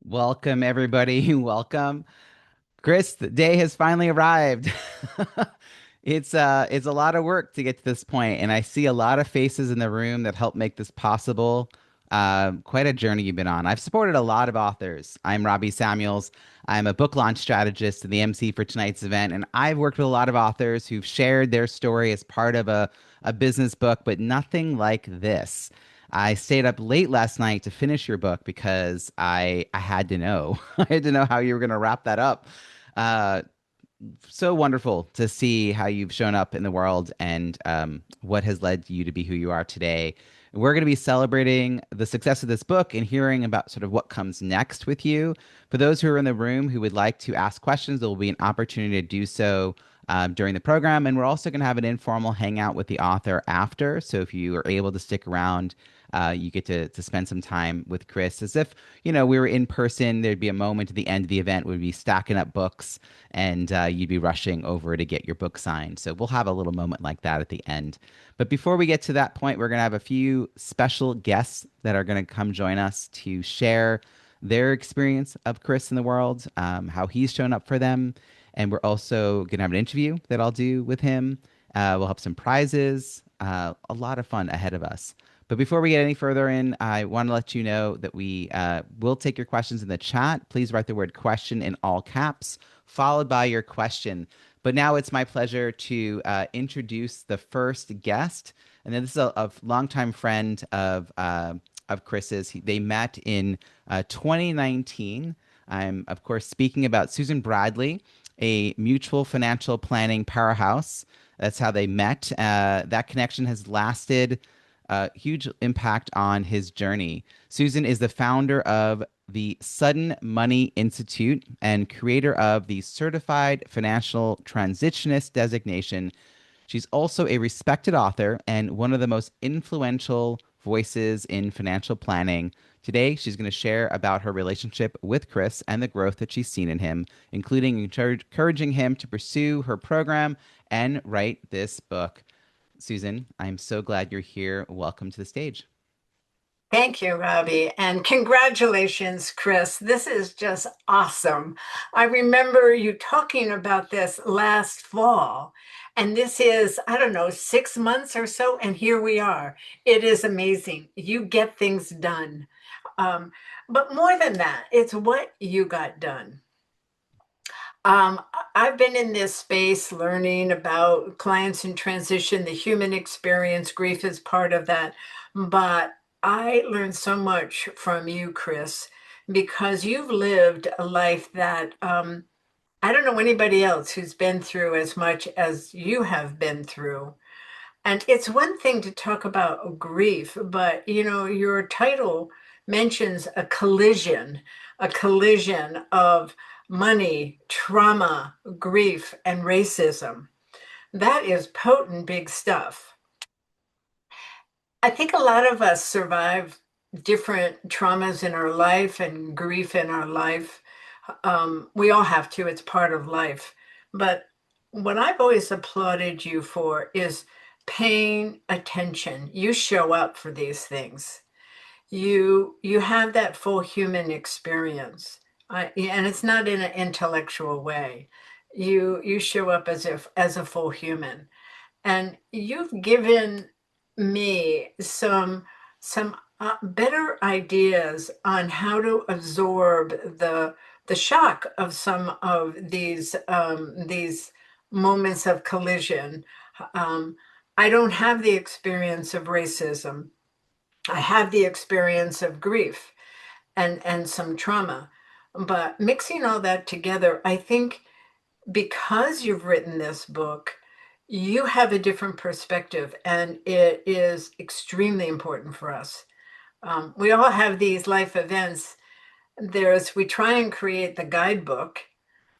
Welcome, everybody. Welcome. Chris, the day has finally arrived. It's a lot of work to get to this point, and I see a lot of faces in the room that help make this possible. Quite a journey you've been on. I've supported a lot of authors. I'm Robbie Samuels. I'm a book launch strategist and the MC for tonight's event, and I've worked with a lot of authors who've shared their story as part of a business book, but nothing like this. I stayed up late last night to finish your book because I had to know. I had to know how you were going to wrap that up. Uh, so wonderful to see how you've shown up in the world and what has led you to be who you are today. We're going to be celebrating the success of this book and hearing about sort of what comes next with you. For those who are in the room who would like to ask questions, there will be an opportunity to do so during the program. And we're also going to have an informal hangout with the author after. So if you are able to stick around, you get to spend some time with Chris as if, we were in person. There'd be a moment at the end of the event, we'd be stacking up books and you'd be rushing over to get your book signed. So we'll have a little moment like that at the end. But before we get to that point, we're going to have a few special guests that are going to come join us to share their experience of Chris in the world, how he's shown up for them. And we're also going to have an interview that I'll do with him. We'll have some prizes, a lot of fun ahead of us. But before we get any further in, I want to let you know that we will take your questions in the chat. Please write the word question in all caps, followed by your question. But now it's my pleasure to introduce the first guest. And then this is a longtime friend of Chris's. They met in 2019. I'm, of course, speaking about Susan Bradley, a mutual financial planning powerhouse. That's how they met. That connection has lasted huge impact on his journey. Susan is the founder of the Sudden Money Institute and creator of the Certified Financial Transitionist designation. She's also a respected author and one of the most influential voices in financial planning. Today, she's going to share about her relationship with Chris and the growth that she's seen in him, including encouraging him to pursue her program and write this book. Susan, I'm so glad you're here. Welcome to the stage. Thank you, Robbie. And congratulations, Chris. This is just awesome. I remember you talking about this last fall, and this is, I don't know, 6 months or so, and here we are. It is amazing. You get things done. Um, but more than that, it's what you got done. Um, I've been in this space learning about clients in transition, the human experience, grief is part of that. But I learned so much from you, Chris, because you've lived a life that I don't know anybody else who's been through as much as you have been through. And it's one thing to talk about grief, but your title mentions a collision of money, trauma, grief, and racism. That is potent, big stuff. I think a lot of us survive different traumas in our life and grief in our life. We all have to, it's part of life. But what I've always applauded you for is paying attention. You show up for these things. You have that full human experience, and it's not in an intellectual way. You show up as a full human, and you've given me some better ideas on how to absorb the shock of some of these moments of collision. Um, I don't have the experience of racism. I have the experience of grief and some trauma. But mixing all that together, I think because you've written this book, you have a different perspective, and it is extremely important for us. We all have these life events. We try and create the guidebook,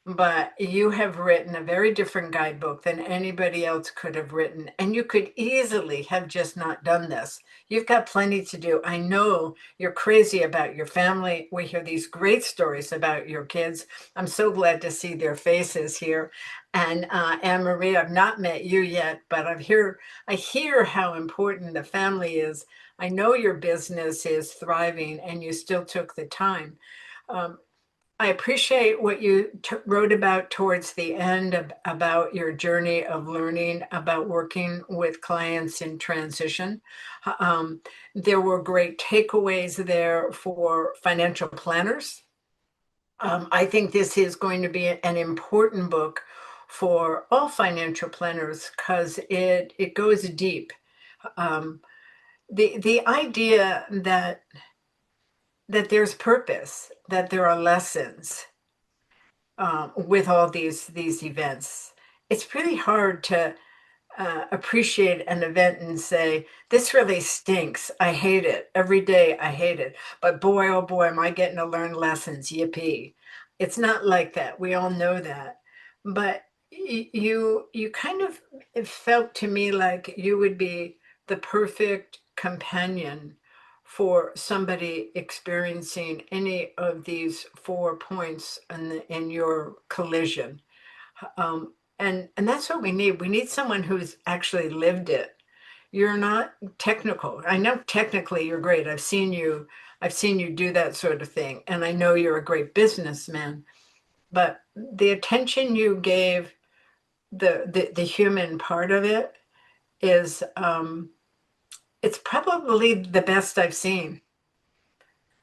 but you have written a very different guidebook than anybody else could have written. And you could easily have just not done this. You've got plenty to do. I know you're crazy about your family. We hear these great stories about your kids. I'm so glad to see their faces here. And Anne Marie, I've not met you yet, but I hear how important the family is. I know your business is thriving and you still took the time. Um, I appreciate what you wrote about towards the end about your journey of learning about working with clients in transition. Um, there were great takeaways there for financial planners. I think this is going to be an important book for all financial planners because it goes deep. Um, the idea that there's purpose, that there are lessons with all these events. It's really hard to appreciate an event and say, this really stinks. I hate it. Every day I hate it. But boy, oh boy, am I getting to learn lessons. Yippee. It's not like that. We all know that. But you kind of, it felt to me like you would be the perfect companion for somebody experiencing any of these 4 points in your collision. And that's what we need. We need someone who's actually lived it. You're not technical. I know technically you're great. I've seen you do that sort of thing. And I know you're a great businessman. But the attention you gave the human part of it is it's probably the best I've seen.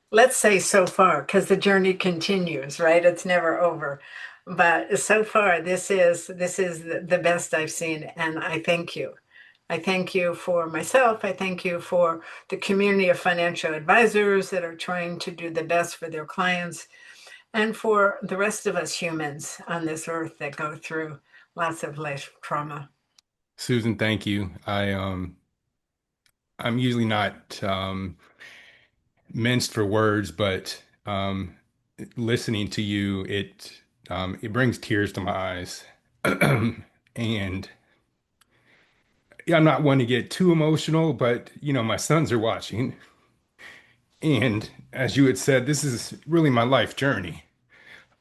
Let's say so far, because the journey continues, right? It's never over. But so far, this is the best I've seen, and I thank you. I thank you for myself. I thank you for the community of financial advisors that are trying to do the best for their clients, and for the rest of us humans on this earth that go through lots of life trauma. Susan, thank you. I'm usually not minced for words, but listening to you, it brings tears to my eyes. And yeah, I'm not one to get too emotional, but my sons are watching. And as you had said, this is really my life journey.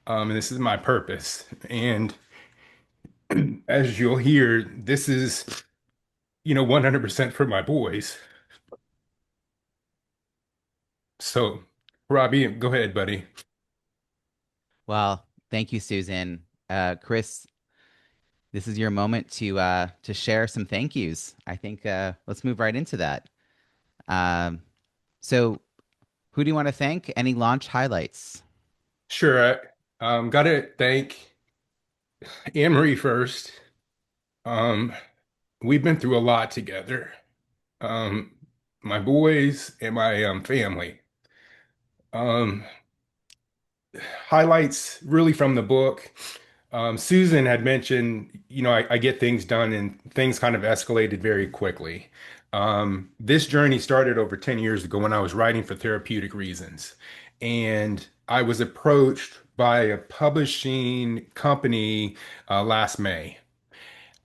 And this is my purpose. And as you'll hear, this is, 100% for my boys. So, Robbie, go ahead, buddy. Well, thank you, Susan. Chris, this is your moment to share some thank yous. I think let's move right into that. Um, so, who do you want to thank? Any launch highlights? Sure. Got to thank Anne Marie first. Um, we've been through a lot together. Um, my boys and my family. Um, highlights really from the book. Susan had mentioned, I get things done and things kind of escalated very quickly. This journey started over 10 years ago when I was writing for therapeutic reasons. And I was approached by a publishing company last May.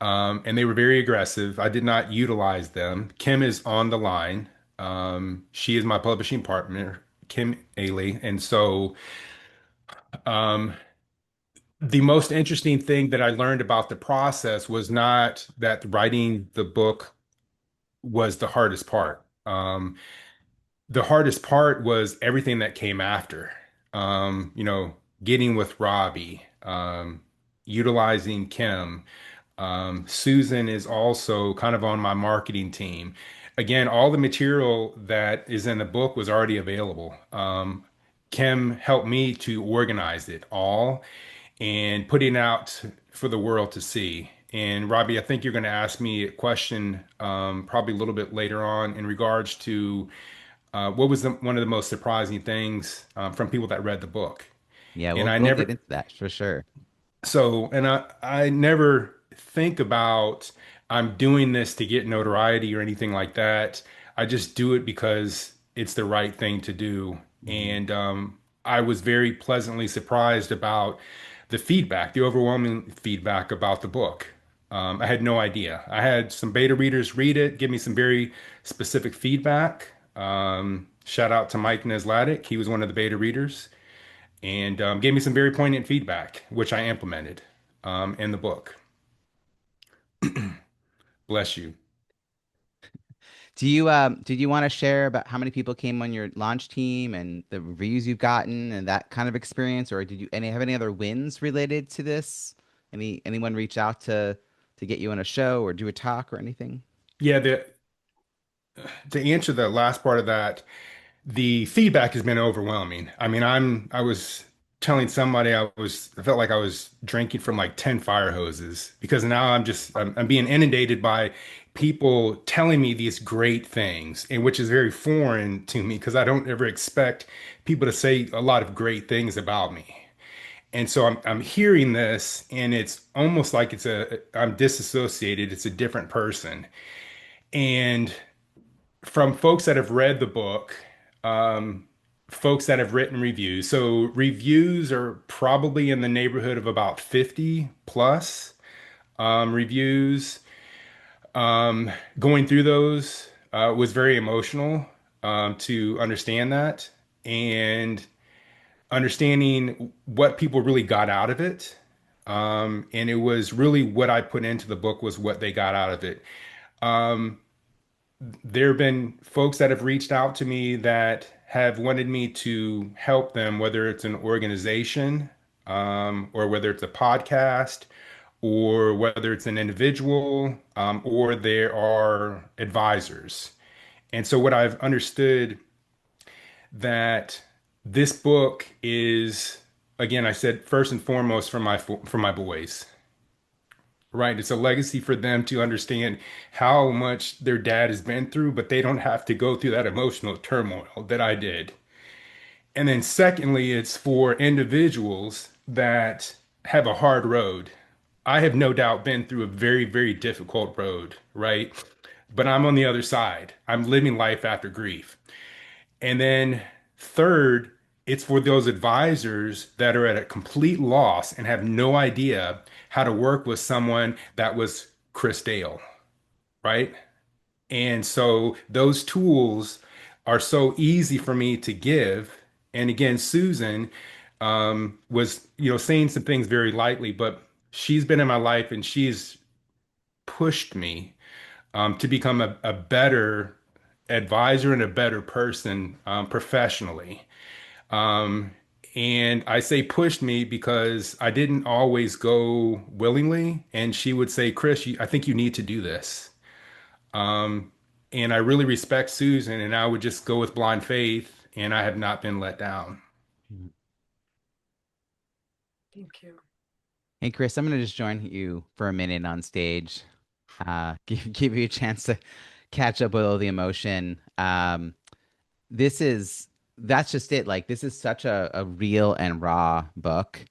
And they were very aggressive. I did not utilize them. Kim is on the line. She is my publishing partner, Kim Ailey. And so um, the most interesting thing that I learned about the process was not that writing the book was the hardest part. The hardest part was everything that came after. Getting with Robbie, utilizing Kim. Susan is also kind of on my marketing team. Again, all the material that is in the book was already available. Kim helped me to organize it all and putting it out for the world to see. And Robbie, I think you're going to ask me a question probably a little bit later on in regards to what was one of the most surprising things from people that read the book. Yeah, And we'll get into that for sure. I never think about I'm doing this to get notoriety or anything like that. I just do it because it's the right thing to do. Hmm. And I was very pleasantly surprised about the feedback, the overwhelming feedback about the book. I had no idea. I had some beta readers read it, give me some very specific feedback. Shout out to Mike Neslatic. He was one of the beta readers and gave me some very poignant feedback, which I implemented in the book. Bless you. Do you did you want to share about how many people came on your launch team and the reviews you've gotten and that kind of experience, or did you any other wins related to this? Anyone reach out to get you on a show or do a talk or anything? Yeah, to answer the last part of that, the feedback has been overwhelming. I mean, I was telling somebody I felt like I was drinking from like 10 fire hoses because now I'm being inundated by people telling me these great things, and which is very foreign to me because I don't ever expect people to say a lot of great things about me. And so I'm hearing this and it's almost like I'm disassociated. It's a different person. And from folks that have read the book, um, folks that have written reviews. So reviews are probably in the neighborhood of about 50 plus reviews. Um, Going through those was very emotional to understand that and understanding what people really got out of it. And it was really what I put into the book was what they got out of it. Um, there have been folks that have reached out to me that have wanted me to help them, whether it's an organization, or whether it's a podcast, or whether it's an individual, or there are advisors. And so, what I've understood that this book is, again, I said first and foremost for my boys. Right. It's a legacy for them to understand how much their dad has been through, but they don't have to go through that emotional turmoil that I did. And then secondly, it's for individuals that have a hard road. I have no doubt been through a very, very difficult road, right? But I'm on the other side. I'm living life after grief. And then third, it's for those advisors that are at a complete loss and have no idea how to work with someone that was Chris Dale, right? And so those tools are so easy for me to give. And again, Susan was, saying some things very lightly, but she's been in my life and she's pushed me to become a better advisor and a better person professionally. Um, and I say pushed me because I didn't always go willingly. And she would say, Chris, I think you need to do this. Um, and I really respect Susan, and I would just go with blind faith, and I have not been let down. Mhm. Thank you. Hey Chris, I'm gonna just join you for a minute on stage. Give you a chance to catch up with all the emotion. This is that's just it. Like this is such a real and raw book.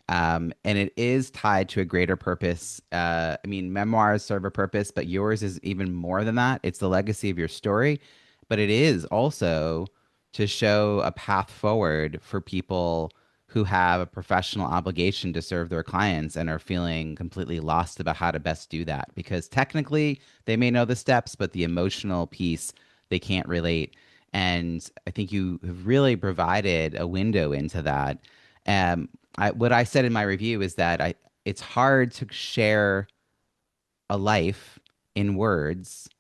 And it is tied to a greater purpose. I mean, memoirs serve a purpose, but yours is even more than that. It's the legacy of your story, but it is also to show a path forward for people who have a professional obligation to serve their clients and are feeling completely lost about how to best do that. Because technically, they may know the steps, but the emotional piece, they can't relate. And I think you have really provided a window into that. What I said in my review is that it's hard to share a life in words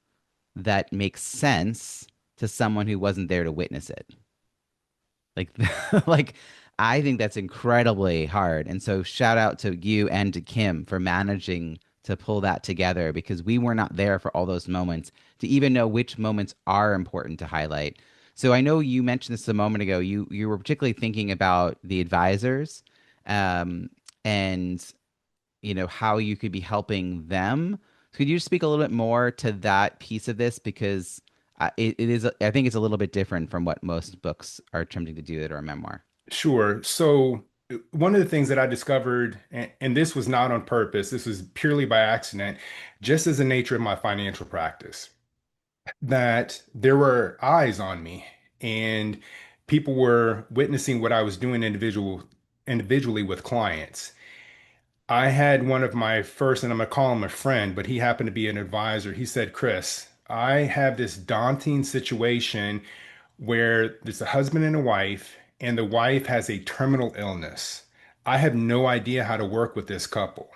that makes sense to someone who wasn't there to witness it. Like, like I think that's incredibly hard. And so shout out to you and to Kim for managing to pull that together because we were not there for all those moments to even know which moments are important to highlight. So I know you mentioned this a moment ago. You were particularly thinking about the advisors, um, and how you could be helping them. Could you just speak a little bit more to that piece of this because it is I think it's a little bit different from what most books are attempting to do that are a memoir. Sure. So, one of the things that I discovered, and this was not on purpose, this was purely by accident, just as the nature of my financial practice, that there were eyes on me and people were witnessing what I was doing individually with clients. I had one of my first, and I'm gonna call him a friend, but he happened to be an advisor. He said, Chris, I have this daunting situation where there's a husband and a wife, and the wife has a terminal illness. I have no idea how to work with this couple.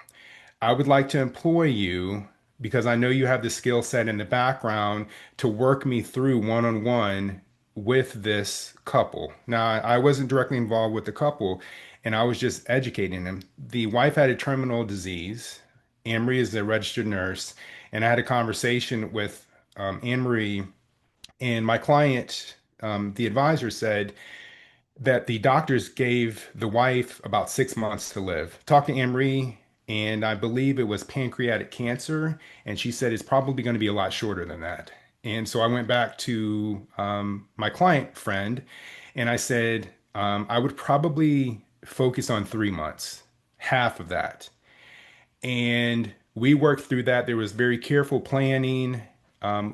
I would like to employ you because I know you have the skill set in the background to work me through one on one with this couple. Now, I wasn't directly involved with the couple, and I was just educating them. The wife had a terminal disease. Anne Marie is a registered nurse, and I had a conversation with Anne Marie, and my client, the advisor, said that the doctors gave the wife about 6 months to live. Talked to Anne-Marie, and I believe it was pancreatic cancer, and she said it's probably going to be a lot shorter than that. And so I went back to my client friend, and I said I would probably focus on 3 months, half of that. And we worked through that. There was very careful planning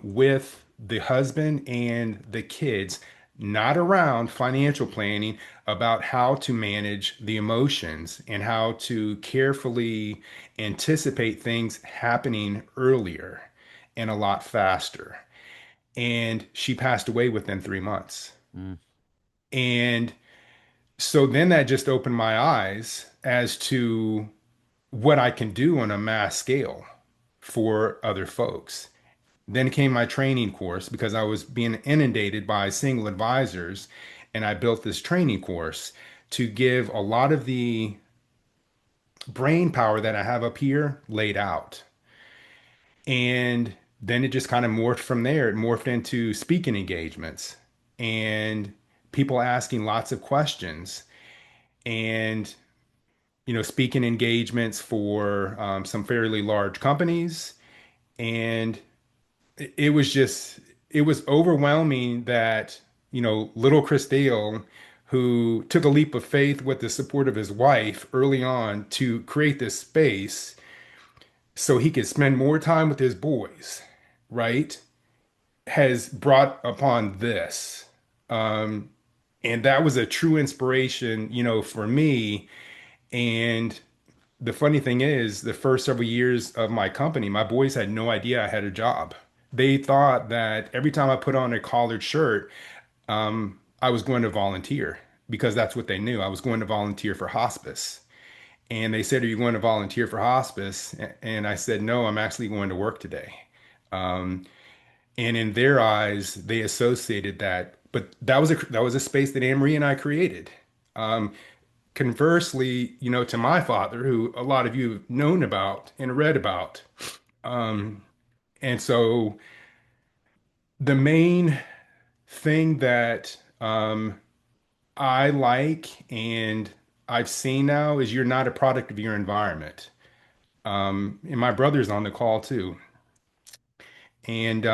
with the husband and the kids, not around financial planning, about how to manage the emotions and how to carefully anticipate things happening earlier and a lot faster. And she passed away within 3 months. Mm. And so then that just opened my eyes as to what I can do on a mass scale for other folks. Then came my training course because I was being inundated by single advisors, and I built this training course to give a lot of the brain power that I have up here laid out. And then it just kind of morphed from there. It morphed into speaking engagements and people asking lots of questions, and speaking engagements for some fairly large companies. And it was just, it was overwhelming that, little Chris Dale, who took a leap of faith with the support of his wife early on to create this space so he could spend more time with his boys, right, has brought upon this. Um, and that was a true inspiration, for me. And the funny thing is, the first several years of my company, my boys had no idea I had a job. They thought that every time I put on a collared shirt, I was going to volunteer because that's what they knew. I was going to volunteer for hospice. And they said, "Are you going to volunteer for hospice?" And I said, "No, I'm actually going to work today." Um, and in their eyes, they associated that. But that was a space that Anne Marie and I created. Um, Conversely, to my father, who a lot of you have known about and read about. Um, and so the main thing that I like and I've seen now is you're not a product of your environment. And my brother's on the call too. And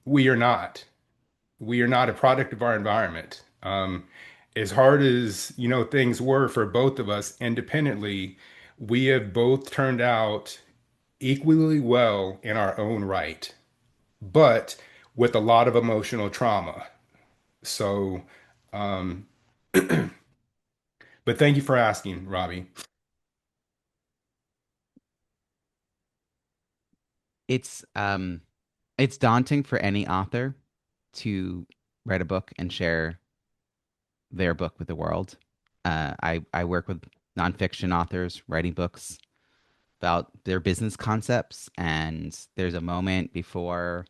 we are not. We are not a product of our environment. As hard as things were for both of us independently, we have both turned out equally well in our own right, but with a lot of emotional trauma. So, um, but thank you for asking, Robbie. It's um it's daunting for any author to write a book and share their book with the world. I work with nonfiction authors writing books about their business concepts, and there's a moment before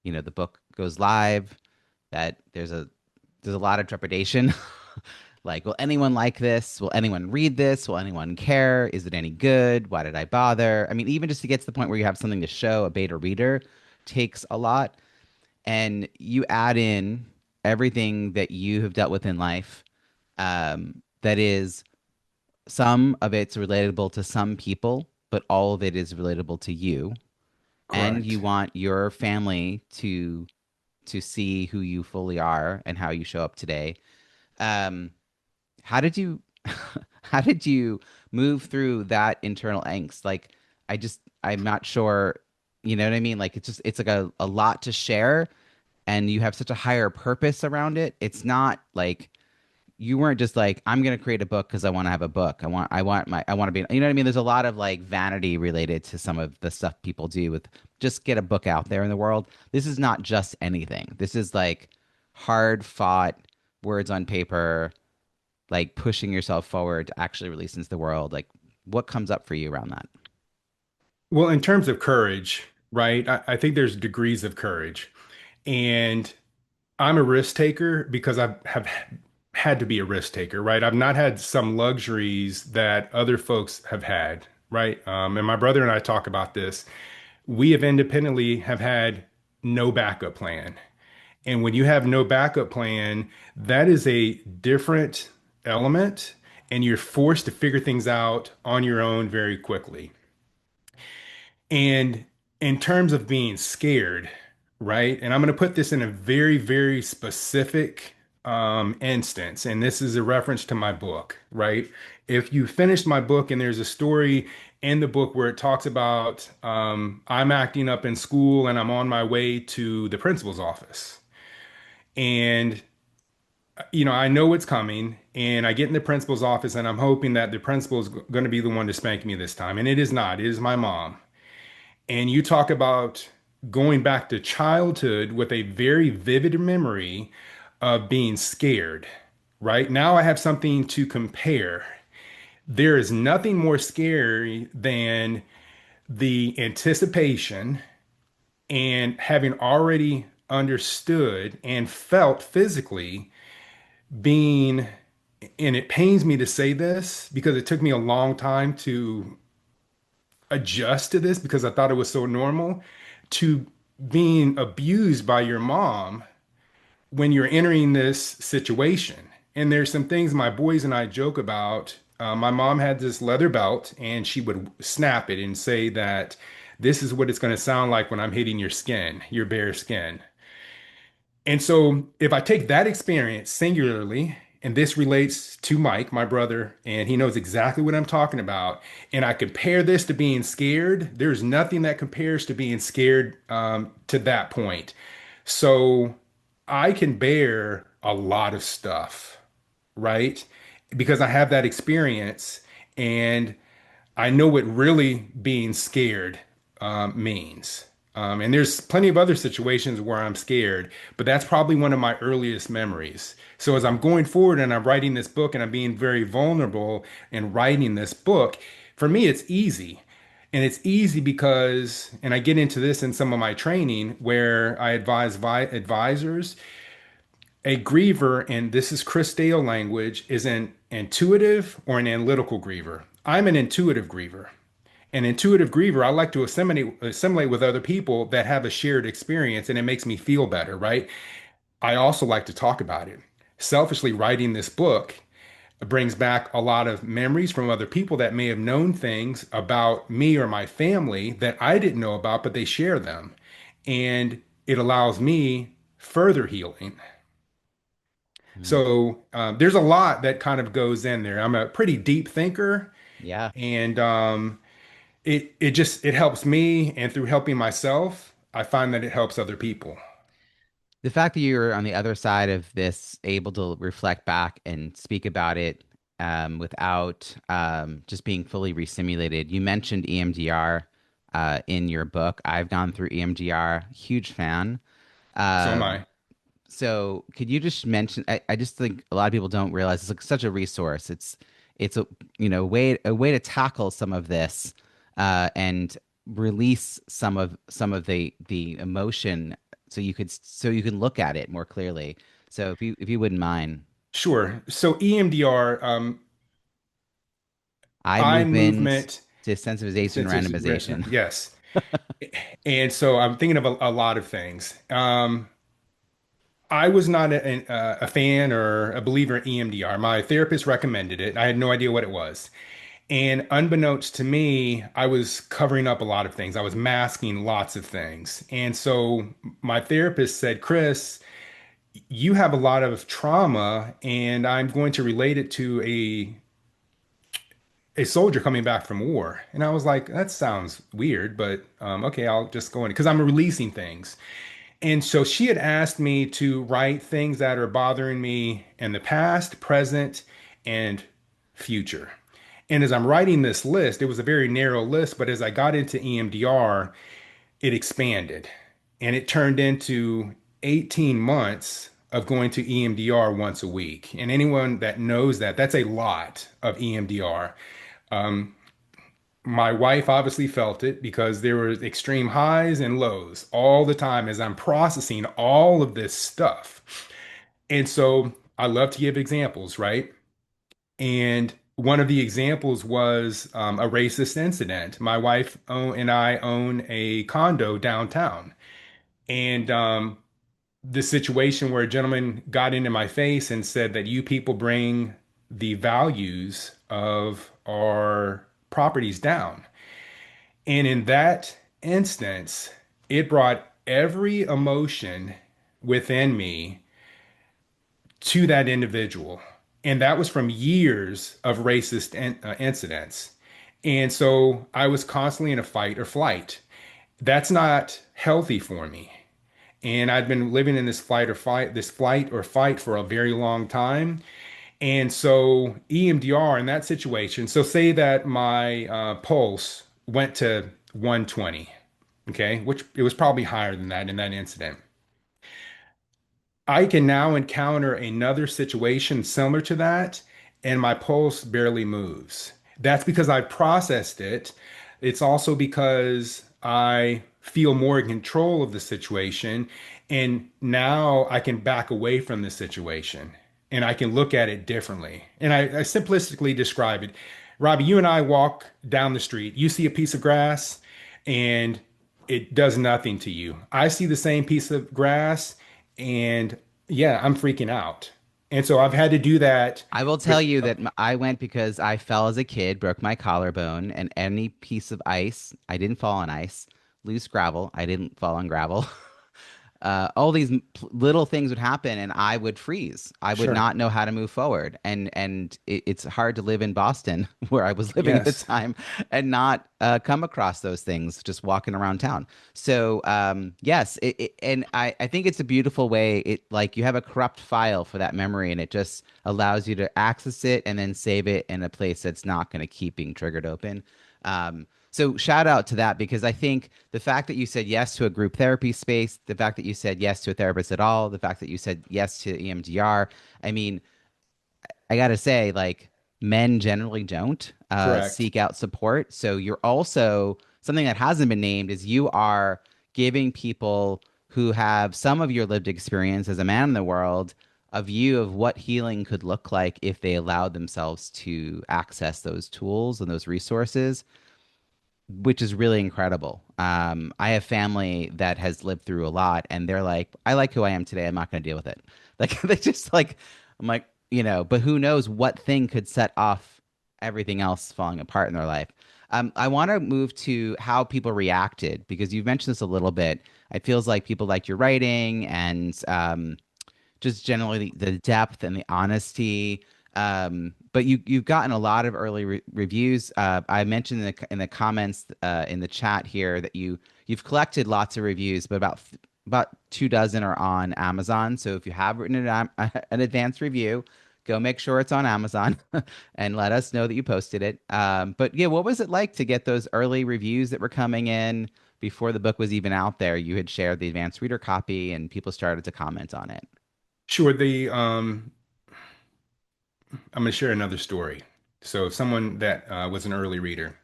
the book goes live that there's a lot of trepidation. Like, will anyone like this? Will anyone read this? Will anyone care? Is it any good? Why did I bother? I mean, even just to get to the point where you have something to show a beta reader takes a lot. And you add in everything that you have dealt with in life, that is, some of it's relatable to some people, but all of it is relatable to you. And you Correct. want your family to see who you fully are and how you show up today. Um, how did you how did you move through that internal angst? Like, I'm not sure, you know what I mean? Like, it's like a lot to share, and you have such a higher purpose around it. It's not like you weren't just like, I'm gonna create a book because I want to have a book. I want to be, you know what I mean? There's a lot of like vanity related to some of the stuff people do with just get a book out there in the world. This is not just anything. This is like hard fought words on paper, like pushing yourself forward to actually release into the world. Like, what comes up for you around that? Well, in terms of courage, right? I think there's degrees of courage. And I'm a risk taker because I have had to be a risk taker, right? I've not had some luxuries that other folks have had, right? And my brother and I talk about this. We have independently have had no backup plan. And when you have no backup plan, that is a different element, and you're forced to figure things out on your own very quickly. And in terms of being scared, right? And I'm going to put this in a very, very specific instance. And this is a reference to my book, right? If you finish my book and there's a story in the book where it talks about I'm acting up in school and I'm on my way to the principal's office. And I know it's coming, and I get in the principal's office, and I'm hoping that the principal is going to be the one to spank me this time. And it is not, it is my mom. And you talk about going back to childhood with a very vivid memory of being scared, right? Now I have something to compare. There is nothing more scary than the anticipation and having already understood and felt physically being, and it pains me to say this because it took me a long time to adjust to this because I thought it was so normal, to being abused by your mom when you're entering this situation. And there's some things my boys and I joke about. My mom had this leather belt and she would snap it and say that this is what it's going to sound like when I'm hitting your skin, your bare skin. And so if I take that experience singularly, and this relates to Mike, my brother, and he knows exactly what I'm talking about, and I compare this to being scared, there's nothing that compares to being scared to that point. So I can bear a lot of stuff, right? Because I have that experience and I know what really being scared means. And there's plenty of other situations where I'm scared, but that's probably one of my earliest memories. So as I'm going forward and I'm writing this book and I'm being very vulnerable in writing this book, for me, it's easy. And it's easy because, and I get into this in some of my training where I advise advisors, a griever, and this is Chris Dale language, is an intuitive or an analytical griever. I'm an intuitive griever. An intuitive griever, I like to assimilate with other people that have a shared experience and it makes me feel better, right? I also like to talk about it. Selfishly, writing this book brings back a lot of memories from other people that may have known things about me or my family that I didn't know about, but they share them. And it allows me further healing. Mm. So there's a lot that kind of goes in there. I'm a pretty deep thinker, Yeah. and it helps me, and through helping myself, I find that it helps other people. The fact that you're on the other side of this, able to reflect back and speak about it without just being fully restimulated. You mentioned EMDR in your book. I've gone through EMDR, huge fan. So am Um, I. so could you just mention, I just think a lot of people don't realize it's like such a resource. It's a way to tackle some of this and release some of the emotion so you can look at it more clearly. So if you wouldn't mind, Sure. So EMDR, eye eye movement, movement, desensitization, randomization. yes. And so I'm thinking of a lot of things. I was not a fan or a believer in EMDR. My therapist recommended it. I had no idea what it was. And unbeknownst to me, I was covering up a lot of things. I was masking lots of things. And so my therapist said, Chris, you have a lot of trauma, and I'm going to relate it to a soldier coming back from war. And I was like, that sounds weird, but okay, I'll just go in because I'm releasing things. And so she had asked me to write things that are bothering me in the past, present, and future. And as I'm writing this list, it was a very narrow list, but as I got into EMDR, it expanded and it turned into 18 months of going to EMDR once a week. And anyone that knows that, that's a lot of EMDR. My wife obviously felt it because there were extreme highs and lows all the time as I'm processing all of this stuff. And so I love to give examples, right? And one of the examples was a racist incident. My wife and I own a condo downtown. And the situation where a gentleman got into my face and said that you people bring the values of our properties down. And in that instance, it brought every emotion within me to that individual. And that was from years of racist incidents. And so I was constantly in a fight or flight. That's not healthy for me. And I'd been living in this flight or fight for a very long time. And so EMDR in that situation, so say that my pulse went to 120, okay, which it was probably higher than that in that incident. I can now encounter another situation similar to that, and my pulse barely moves. That's because I've processed it. It's also because I feel more in control of the situation, and now I can back away from the situation and I can look at it differently. And I simplistically describe it. Robbie, you and I walk down the street, you see a piece of grass, and it does nothing to you. I see the same piece of grass and yeah, I'm freaking out. And so I've had to do that I will tell with, you that I went because I fell as a kid, broke my collarbone, and any piece of ice, I didn't fall on ice, loose gravel, I didn't fall on gravel. All these little things would happen, and I would freeze. I would sure. not know how to move forward, and it's hard to live in Boston, where I was living at the Yes, time, and not come across those things just walking around town. So yes, and I think it's a beautiful way. It like you have a corrupt file for that memory, and it just allows you to access it and then save it in a place that's not going to keep being triggered open. So shout out to that because I think the fact that you said yes to a group therapy space, the fact that you said yes to a therapist at all, the fact that you said yes to EMDR, I mean, I gotta say, like men generally don't correct. seek out support. So you're also something that hasn't been named is you are giving people who have some of your lived experience as a man in the world a view of what healing could look like if they allowed themselves to access those tools and those resources, which is really incredible. I have family that has lived through a lot, and they're like, "I like who I am today. I'm not going to deal with it." Like they just like, I'm like, but who knows what thing could set off everything else falling apart in their life. I want to move to how people reacted because you've mentioned this a little bit. It feels like people liked your writing and just generally the depth and the honesty. But you've gotten a lot of early reviews. I mentioned in the comments in the chat here that you've collected lots of reviews, but about 2 dozen are on Amazon. So if you have written an advanced review, go make sure it's on Amazon and let us know that you posted it. But yeah, what was it like to get those early reviews that were coming in before the book was even out there? You had shared the advanced reader copy, and people started to comment on it. Sure. I'm going to share another story. So someone that was an early reader,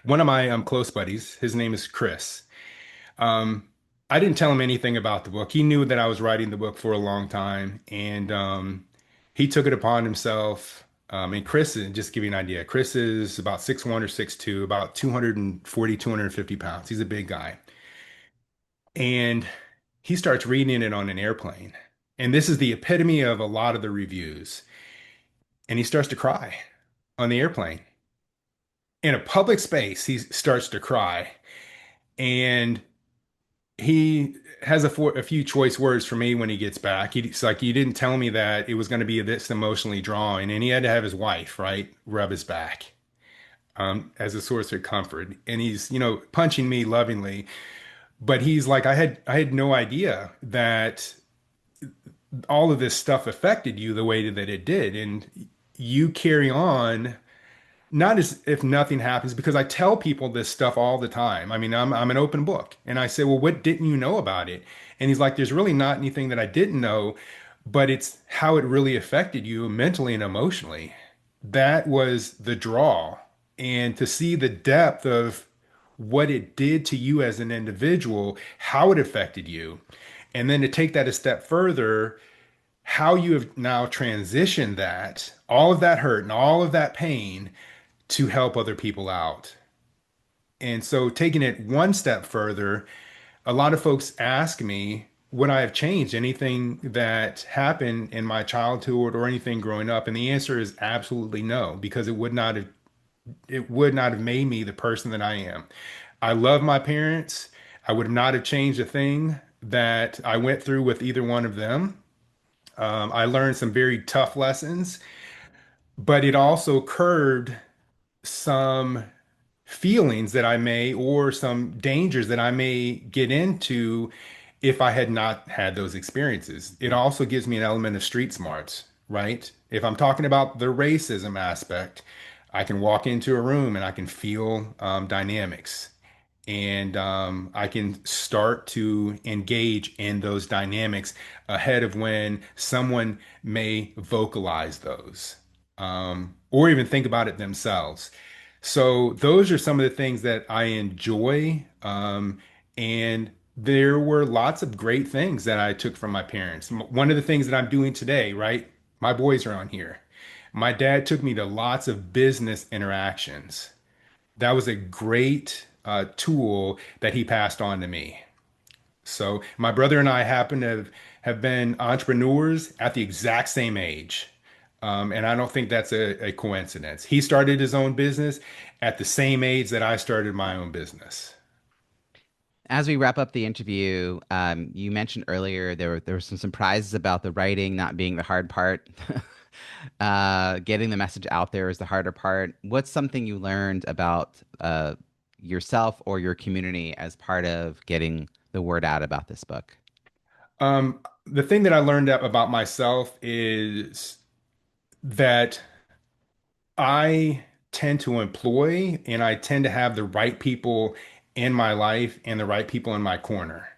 one of my close buddies, his name is Chris. Um, I didn't tell him anything about the book. He knew that I was writing the book for a long time, and he took it upon himself. And Chris, just to give you an idea, Chris is about 6'1" or 6'2", about 240, 250 pounds. He's a big guy. And he starts reading it on an airplane. And this is the epitome of a lot of the reviews. And he starts to cry on the airplane. In a public space, he starts to cry. And he has a few choice words for me when he gets back. He's like, you didn't tell me that it was going to be this emotionally drawing. And he had to have his wife, right, rub his back as a source of comfort. And he's, punching me lovingly. But he's like, I had no idea that all of this stuff affected you the way that it did. And you carry on not as if nothing happens because I tell people this stuff all the time. I mean, I'm an open book. And I say, "Well, what didn't you know about it?" And he's like, "There's really not anything that I didn't know, but it's how it really affected you mentally and emotionally." That was the draw. and to see the depth of what it did to you as an individual, how it affected you, and then to take that a step further, how you have now transitioned that, all of that hurt and all of that pain to help other people out. And so taking it one step further, a lot of folks ask me, would I have changed anything that happened in my childhood or anything growing up? And the answer is absolutely no, because it would not have made me the person that I am. I love my parents. I would not have changed a thing that I went through with either one of them. I learned some very tough lessons, but it also curbed some feelings that I may or some dangers that I may get into if I had not had those experiences. It also gives me an element of street smarts, right? If I'm talking about the racism aspect, I can walk into a room and I can feel dynamics. And I can start to engage in those dynamics ahead of when someone may vocalize those, or even think about it themselves. So those are some of the things that I enjoy. And there were lots of great things that I took from my parents. One of the things that I'm doing today, right? My boys are on here. My dad took me to lots of business interactions. That was a great tool that he passed on to me. So my brother and I happen to have been entrepreneurs at the exact same age. And I don't think that's a coincidence. He started his own business at the same age that I started my own business. As we wrap up the interview, you mentioned earlier there were some surprises about the writing not being the hard part. Getting the message out there is the harder part. What's something you learned about yourself or your community as part of getting the word out about this book? The thing that I learned about myself is that I tend to employ and I tend to have the right people in my life and the right people in my corner.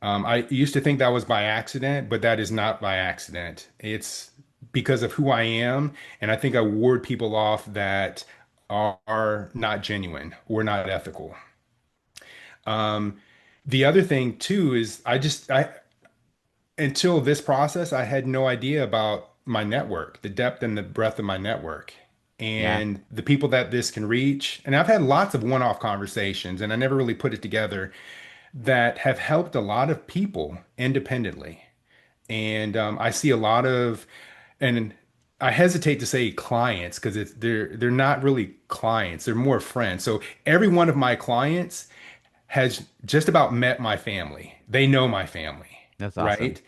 I used to think that was by accident, but that is not by accident. It's because of who I am, and I think I ward people off that are not genuine or not ethical. Um, the other thing too is I until this process, I had no idea about my network, the depth and the breadth of my network, Yeah, and the people that this can reach. And I've had lots of one-off conversations, and I never really put it together that have helped a lot of people independently. And I see a lot of, and I hesitate to say clients because they're not really clients; they're more friends. So every one of my clients has just about met my family. They know my family, that's awesome.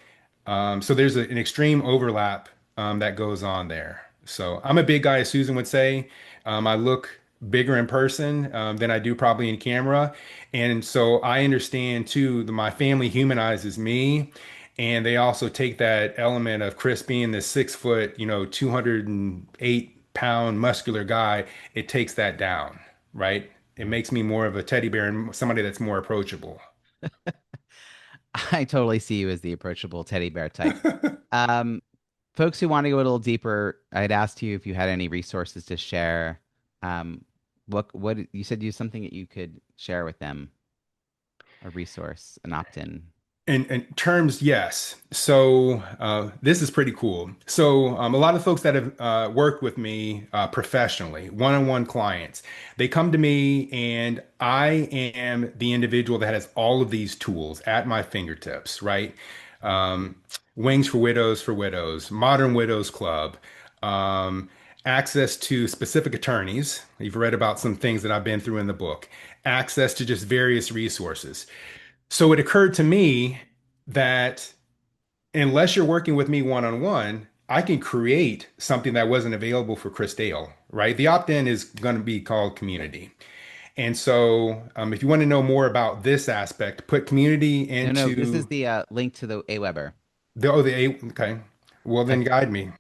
right? So there's an extreme overlap that goes on there. So I'm a big guy, as Susan would say. I look bigger in person than I do probably in camera. And so I understand too that my family humanizes me. And they also take that element of Chris being this 6 foot, 208 pound muscular guy. It takes that down, right? It makes me more of a teddy bear and somebody that's more approachable. I totally see you as the approachable teddy bear type. Um, Folks who want to go a little deeper, I'd asked you if you had any resources to share. What you said you something that you could share with them, a resource, an opt-in. In terms, yes. So this is pretty cool. So a lot of folks that have worked with me professionally, one-on-one clients, they come to me and I am the individual that has all of these tools at my fingertips, right? Um, Wings for Widows, Modern Widows Club, um, access to specific attorneys. You've read about some things that I've been through in the book, access to just various resources. So it occurred to me that unless you're working with me one on one, I can create something that wasn't available for Chris Dale, right? The opt in is going to be called community. And so if you want to know more about this aspect, put community No, no, this is into the link to the Aweber. okay. Well, I, then guide me.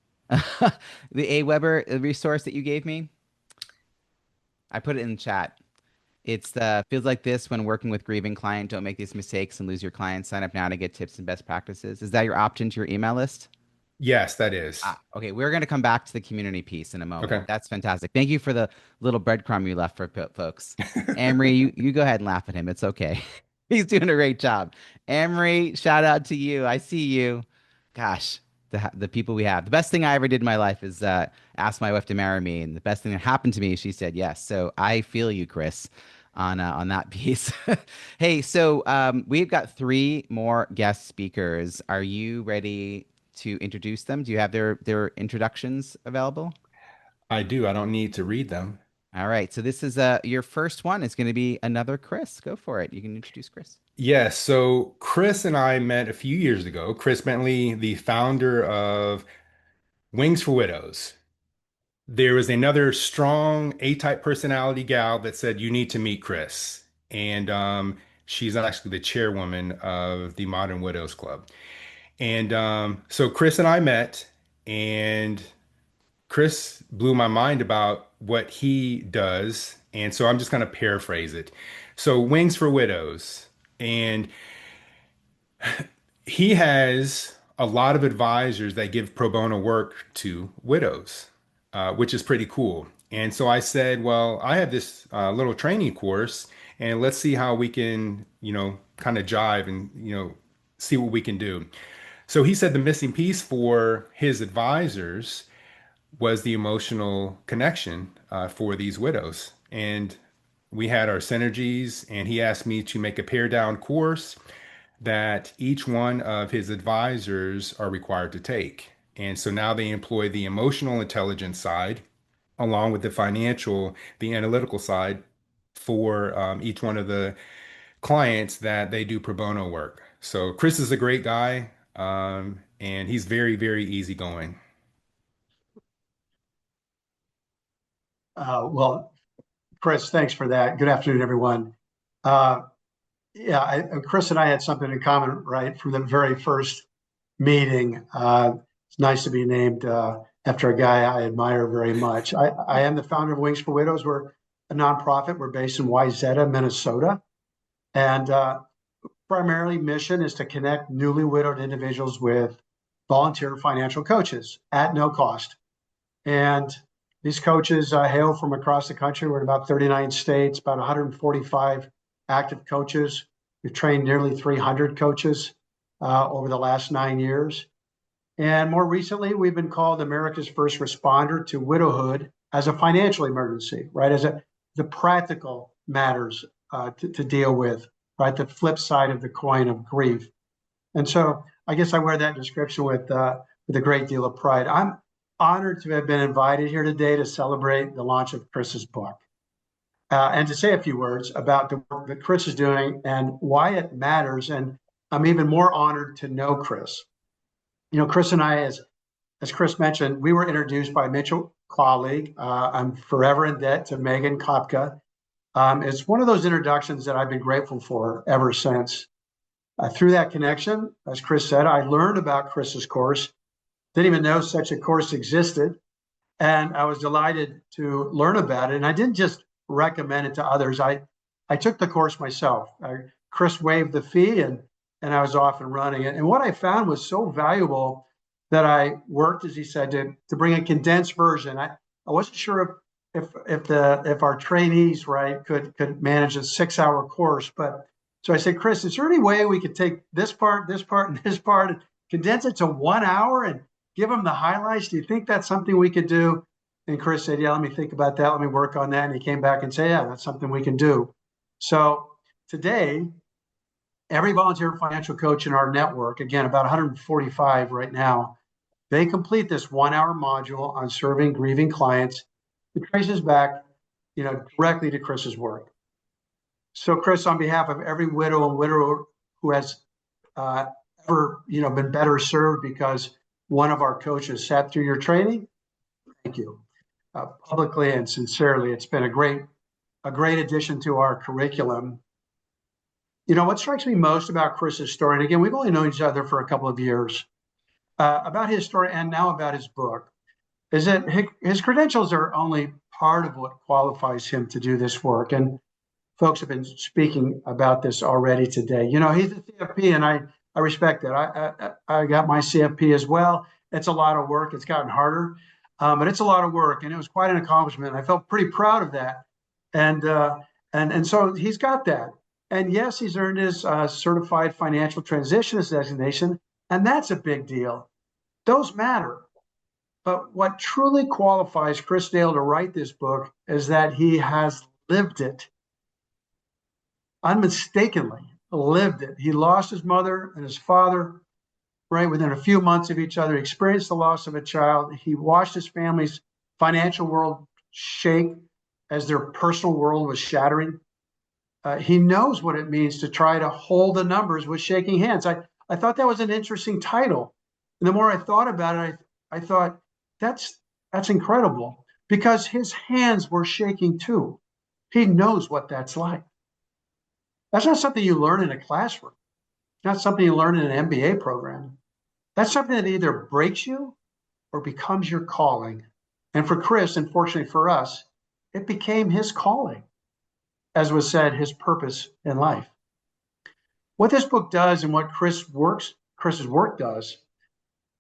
the Aweber resource that you gave me. I put it in chat. It's the feels like this when working with grieving client. Don't make these mistakes and lose your client. Sign up now to get tips and best practices. Is that your opt into your email list? Yes, that is. Ah, okay, we're going to come back to the community piece in a moment. Okay. That's fantastic. Thank you for the little breadcrumb you left for folks. Amory, you go ahead and laugh at him. It's okay. He's doing a great job. Amory, shout out to you. I see you. Gosh, the people we have. The best thing I ever did in my life is ask my wife to marry me, and the best thing that happened to me, she said yes. So I feel you, Chris, on that piece. Hey, so we've got three more guest speakers. Are you ready to introduce them? Do you have their introductions available? I do. I don't need to read them. All right. So this is your first one. It's going to be another Chris. Go for it. You can introduce Chris. Yes, so Chris and I met a few years ago. Chris Bentley, the founder of Wings for Widows. There was another strong A-type personality gal that said, you need to meet Chris. And she's actually the chairwoman of the Modern Widows Club. And so Chris and I met, and Chris blew my mind about what he does. And so I'm just going to paraphrase it. So, Wings for Widows. And he has a lot of advisors that give pro bono work to widows, which is pretty cool. And so I said, well, I have this little training course, and let's see how we can, kind of jive and, see what we can do. So he said the missing piece for his advisors was the emotional connection for these widows. And we had our synergies, and he asked me to make a pared down course that each one of his advisors are required to take. And so now they employ the emotional intelligence side along with the financial, the analytical side for each one of the clients that they do pro bono work. So Chris is a great guy, and he's very, very easygoing. Well, Chris, thanks for that. Good afternoon, everyone. Uh, yeah, Chris and I had something in common, right, from the very first meeting. It's nice to be named after a guy I admire very much. I am the founder of Wings for Widows. We're a nonprofit. We're based in Wayzata, Minnesota. And primarily mission is to connect newly widowed individuals with volunteer financial coaches at no cost. And these coaches hail from across the country. We're in about 39 states, about 145 active coaches. We've trained nearly 300 coaches over the last 9 years. And more recently, we've been called America's first responder to widowhood as a financial emergency, right? As the practical matters to deal with, right? The flip side of the coin of grief. And so I guess I wear that description with a great deal of pride. I'm honored to have been invited here today to celebrate the launch of Chris's book and to say a few words about the work that Chris is doing and why it matters. And I'm even more honored to know Chris. You know, Chris and I, as Chris mentioned, we were introduced by a mutual colleague. I'm forever in debt to Megan Kopka. It's one of those introductions that I've been grateful for ever since. Through that connection, as Chris said, I learned about Chris's course. Didn't even know such a course existed. And I was delighted to learn about it. And I didn't just recommend it to others. I took the course myself. Chris waived the fee and I was off and running it. And what I found was so valuable that I worked, as he said, to bring a condensed version. I wasn't sure if our trainees, right, could manage a 6-hour course. But so I said, Chris, is there any way we could take this part, and this part, and condense it to 1 hour and give them the highlights? Do you think that's something we could do? And Chris said, yeah, let me think about that. Let me work on that. And he came back and said, yeah, that's something we can do. So today, every volunteer financial coach in our network, again, about 145 right now, they complete this 1 hour module on serving grieving clients. It traces back, directly to Chris's work. So Chris, on behalf of every widow and widower who has ever, been better served because one of our coaches sat through your training, thank you. Publicly and sincerely, it's been a great addition to our curriculum. What strikes me most about Chris's story, and again, we've only known each other for a couple of years, about his story and now about his book, is that his credentials are only part of what qualifies him to do this work. And folks have been speaking about this already today. He's a CFP, and I respect that. I got my CFP as well. It's a lot of work. It's gotten harder, but it's a lot of work, and it was quite an accomplishment. I felt pretty proud of that, and so he's got that. And yes, he's earned his certified financial transitionist designation, and that's a big deal. Those matter. But what truly qualifies Chris Dale to write this book is that he has lived it, unmistakably lived it. He lost his mother and his father right within a few months of each other. He experienced the loss of a child. He watched his family's financial world shake as their personal world was shattering. He knows what it means to try to hold the numbers with shaking hands. I thought that was an interesting title. And the more I thought about it, I thought that's incredible because his hands were shaking too. He knows what that's like. That's not something you learn in a classroom. It's not something you learn in an MBA program. That's something that either breaks you or becomes your calling. And for Chris, unfortunately for us, it became his calling, as was said, his purpose in life. What this book does and what Chris's work does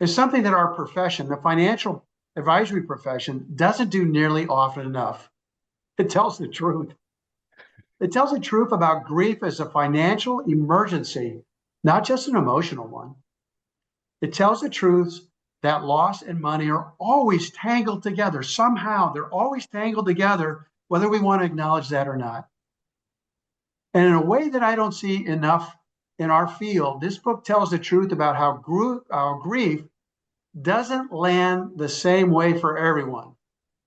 is something that our profession, the financial advisory profession, doesn't do nearly often enough. It tells the truth. It tells the truth about grief as a financial emergency, not just an emotional one. It tells the truth that loss and money are always tangled together. Somehow they're always tangled together, whether we want to acknowledge that or not. And in a way that I don't see enough in our field, this book tells the truth about how grief doesn't land the same way for everyone.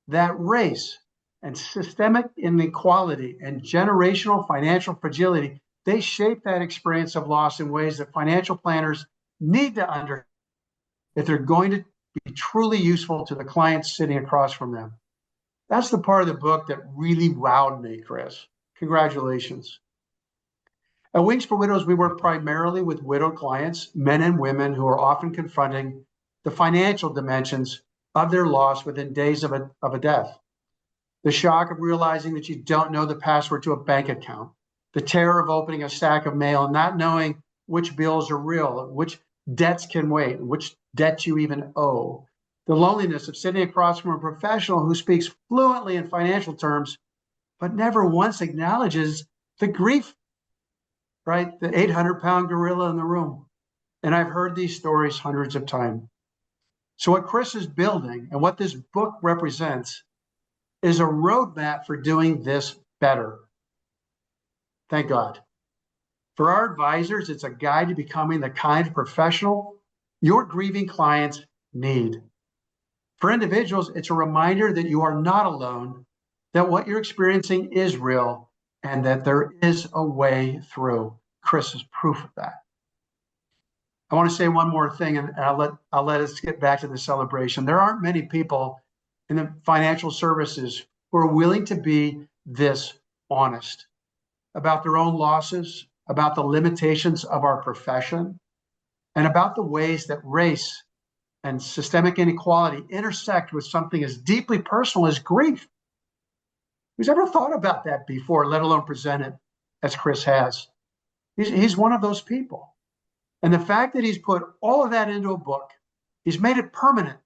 That race and systemic inequality and generational financial fragility, they shape that experience of loss in ways that financial planners need to understand if they're going to be truly useful to the clients sitting across from them. That's the part of the book that really wowed me, Chris. Congratulations. At Wings for Widows, we work primarily with widowed clients, men and women who are often confronting the financial dimensions of their loss within days of a death. The shock of realizing that you don't know the password to a bank account, the terror of opening a stack of mail and not knowing which bills are real, which debts can wait, which debts you even owe, the loneliness of sitting across from a professional who speaks fluently in financial terms, but never once acknowledges the grief, right? The 800-pound gorilla in the room. And I've heard these stories hundreds of times. So what Chris is building and what this book represents is a roadmap for doing this better. Thank God. For our advisors, it's a guide to becoming the kind of professional your grieving clients need. For individuals, it's a reminder that you are not alone, that what you're experiencing is real, and that there is a way through. Chris is proof of that. I want to say one more thing, and I'll let us get back to the celebration. There aren't many people in the financial services who are willing to be this honest about their own losses, about the limitations of our profession, and about the ways that race and systemic inequality intersect with something as deeply personal as grief. Who's ever thought about that before, let alone present it as Chris has? He's one of those people. And the fact that he's put all of that into a book, he's made it permanent.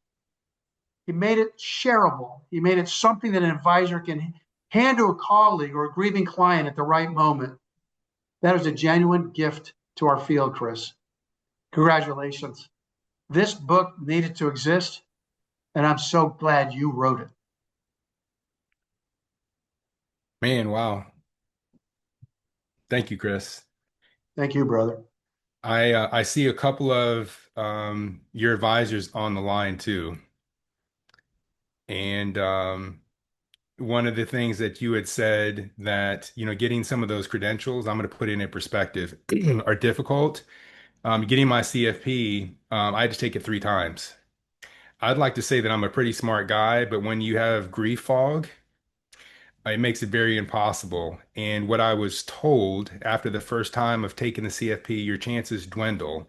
He made it shareable. He made it something that an advisor can hand to a colleague or a grieving client at the right moment. That is a genuine gift to our field, Chris. Congratulations. This book needed to exist, and I'm so glad you wrote it. Man, wow. Thank you, Chris. Thank you, brother. I see a couple of your advisors on the line too. And one of the things that you had said that, getting some of those credentials, I'm going to put it in perspective, are difficult. Getting my CFP, I had to take it 3 times. I'd like to say that I'm a pretty smart guy, but when you have grief fog, it makes it very impossible. And what I was told after the first time of taking the CFP, your chances dwindle.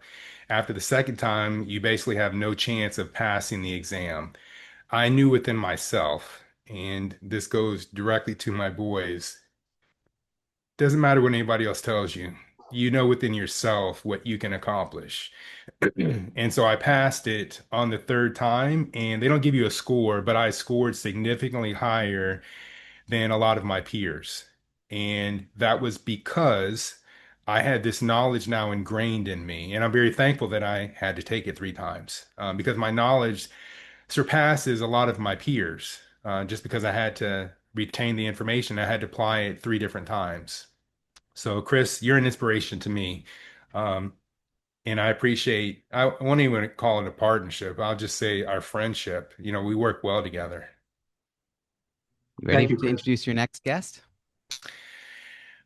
After the second time, you basically have no chance of passing the exam. I knew within myself, and this goes directly to my boys. Doesn't matter what anybody else tells you. You know within yourself what you can accomplish. And so I passed it on the third time, and they don't give you a score, but I scored significantly higher than a lot of my peers. And that was because I had this knowledge now ingrained in me. And I'm very thankful that I had to take it three times because my knowledge surpasses a lot of my peers. Just because I had to retain the information, I had to apply it three different times. So, Chris, you're an inspiration to me. Um, and I appreciate, I won't even call it a partnership. I'll just say our friendship. We work well together. You Thank ready you, to Chris. introduce your next guest?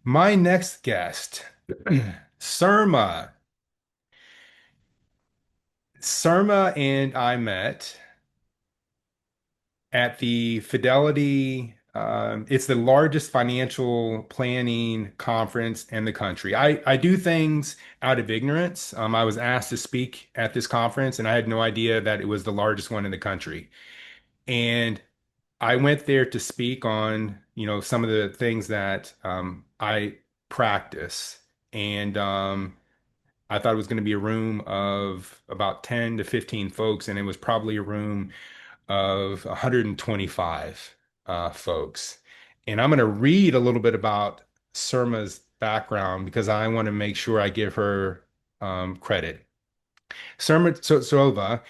My next guest, Surma. Surma and I met at the Fidelity. It's the largest financial planning conference in the country. I do things out of ignorance. I was asked to speak at this conference, and I had no idea that it was the largest one in the country. And I went there to speak on, some of the things that I practice. And I thought it was going to be a room of about 10 to 15 folks, and it was probably a room of 125 folks. And I'm going to read a little bit about Surma's background because I want to make sure I give her credit. Surma Sova,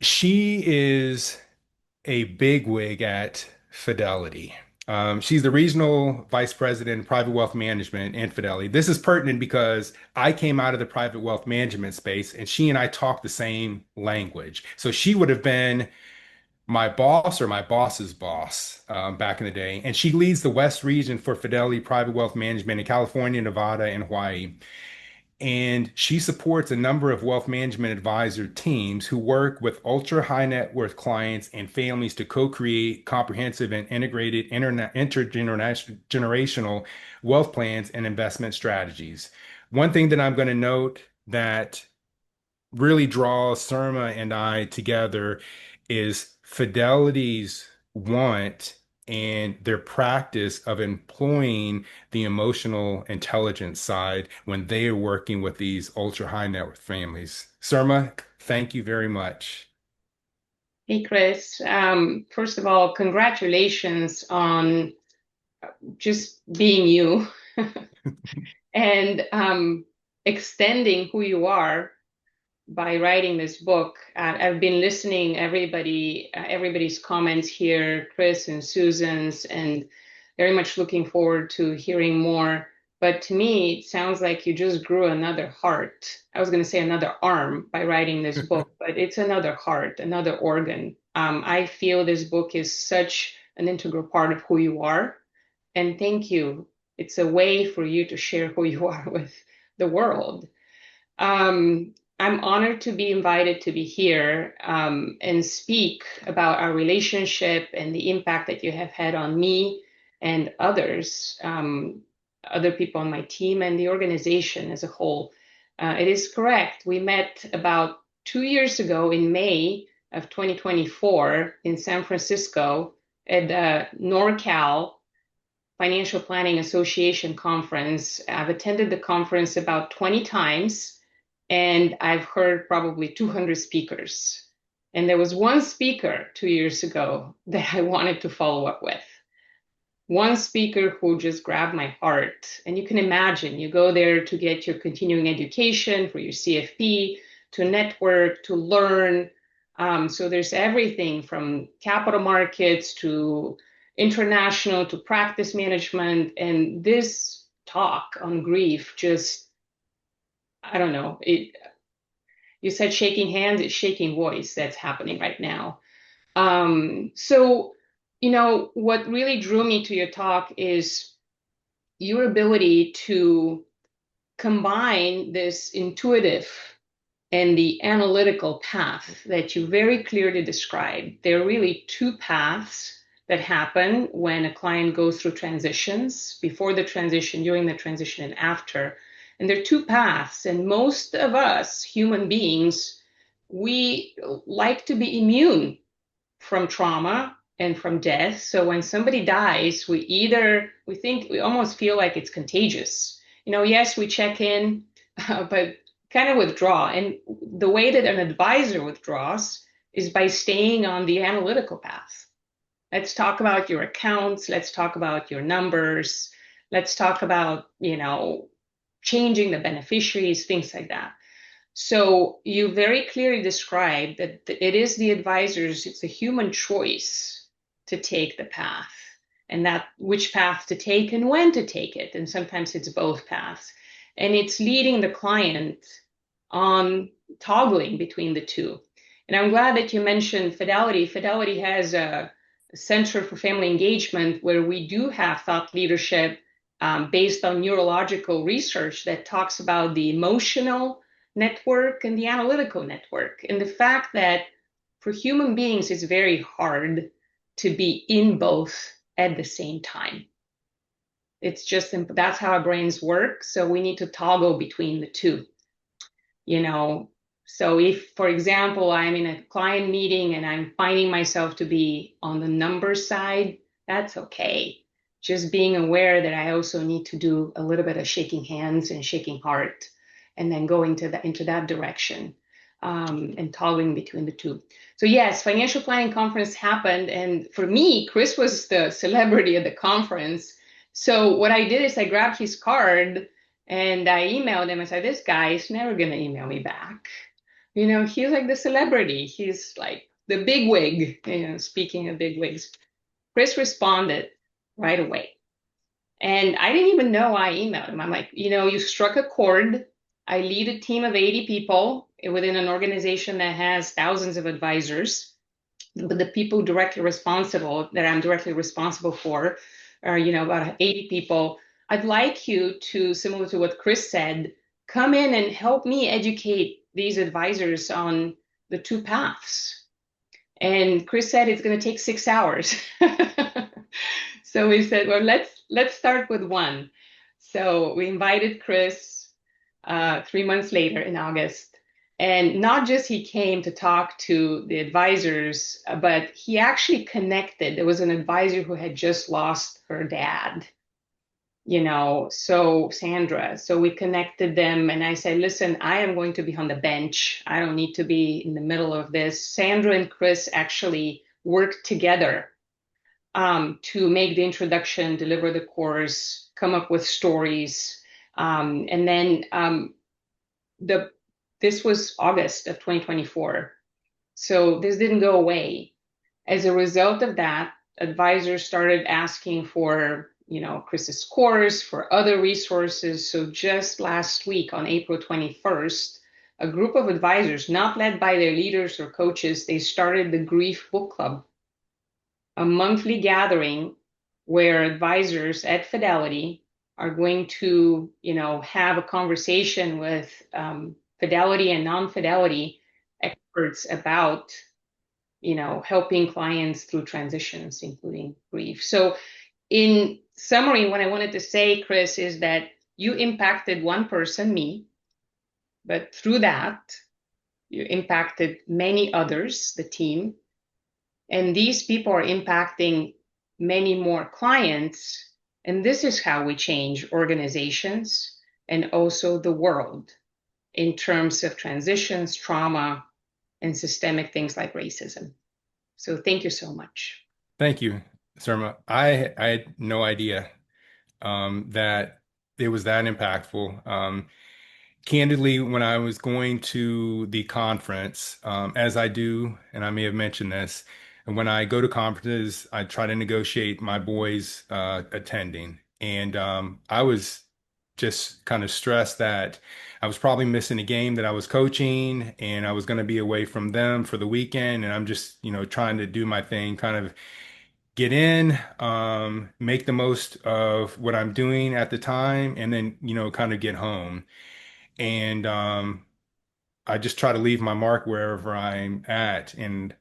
she is a bigwig at Fidelity. She's the regional vice president of private wealth management in Fidelity. This is pertinent because I came out of the private wealth management space and she and I talk the same language. So she would have been my boss or my boss's boss back in the day. And she leads the West region for Fidelity Private Wealth Management in California, Nevada, and Hawaii. And she supports a number of wealth management advisor teams who work with ultra high net worth clients and families to co-create comprehensive and integrated intergenerational wealth plans and investment strategies. One thing that I'm going to note that really draws Surma and I together is Fidelity's want and their practice of employing the emotional intelligence side when they are working with these ultra high net worth families. Surma, thank you very much. Hey, Chris. First of all, congratulations on just being you and extending who you are by writing this book. I've been listening everybody's comments here, Chris and Susan's, and very much looking forward to hearing more. But to me, it sounds like you just grew another heart. I was going to say another arm by writing this book, but it's another heart, another organ. I feel this book is such an integral part of who you are. And thank you. It's a way for you to share who you are with the world. I'm honored to be invited to be here and speak about our relationship and the impact that you have had on me and others, other people on my team and the organization as a whole. It is correct. We met about 2 years ago in May of 2024 in San Francisco at the NorCal Financial Planning Association conference. I've attended the conference about 20 times and I've heard probably 200 speakers. And there was one speaker 2 years ago that I wanted to follow up with. One speaker who just grabbed my heart. And you can imagine, you go there to get your continuing education for your CFP, to network, to learn. So there's everything from capital markets to international to practice management. And this talk on grief just, I don't know, you said shaking hands, it's shaking voice that's happening right now. So, what really drew me to your talk is your ability to combine this intuitive and the analytical path that you very clearly described. There are really two paths that happen when a client goes through transitions, before the transition, during the transition, and after. And there are two paths. And most of us, human beings, we like to be immune from trauma and from death. So when somebody dies, we almost feel like it's contagious. Yes, we check in, but kind of withdraw. And the way that an advisor withdraws is by staying on the analytical path. Let's talk about your accounts. Let's talk about your numbers. Let's talk about, changing the beneficiaries, things like that. So you very clearly described that it is the advisors, it's a human choice to take the path and that which path to take and when to take it. And sometimes it's both paths. And it's leading the client on toggling between the two. And I'm glad that you mentioned Fidelity. Fidelity has a Center for Family Engagement where we do have thought leadership based on neurological research that talks about the emotional network and the analytical network. And the fact that for human beings, it's very hard to be in both at the same time. It's just, that's how our brains work. So we need to toggle between the two, you know. So if, for example, I'm in a client meeting and I'm finding myself to be on the number side, that's okay. Just being aware that I also need to do a little bit of shaking hands and shaking heart and then going into that direction, and toggling between the two. So yes, financial planning conference happened. And for me, Chris was the celebrity at the conference. So what I did is I grabbed his card and I emailed him and said, this guy is never going to email me back. He's like the celebrity. He's like the big wig, speaking of big wigs. Chris responded right away. And I didn't even know I emailed him. I'm like, you struck a chord. I lead a team of 80 people within an organization that has thousands of advisors. But the people that I'm directly responsible for are, about 80 people. I'd like you to, similar to what Chris said, come in and help me educate these advisors on the two paths. And Chris said it's going to take 6 hours. So we said, well, let's start with one. So we invited Chris 3 months later in August. And not just he came to talk to the advisors, but he actually connected. There was an advisor who had just lost her dad, so Sandra. So we connected them and I said, listen, I am going to be on the bench. I don't need to be in the middle of this. Sandra and Chris actually worked together to make the introduction, deliver the course, come up with stories. And then this was August of 2024. So this didn't go away. As a result of that, advisors started asking for, Chris's course, for other resources. So just last week on April 21st, a group of advisors, not led by their leaders or coaches, they started the Grief Book Club, a monthly gathering where advisors at Fidelity are going to, have a conversation with Fidelity and non-Fidelity experts about, helping clients through transitions, including grief. So in summary, what I wanted to say, Chris, is that you impacted one person, me, but through that, you impacted many others, the team, and these people are impacting many more clients. And this is how we change organizations and also the world in terms of transitions, trauma, and systemic things like racism. So thank you so much. Thank you, Surma. I had no idea that it was that impactful. Candidly, when I was going to the conference, as I do, and I may have mentioned this, and when I go to conferences, I try to negotiate my boys attending. And I was just kind of stressed that I was probably missing a game that I was coaching and I was going to be away from them for the weekend. And I'm just, trying to do my thing, kind of get in, make the most of what I'm doing at the time, and then, kind of get home. And I just try to leave my mark wherever I'm at. And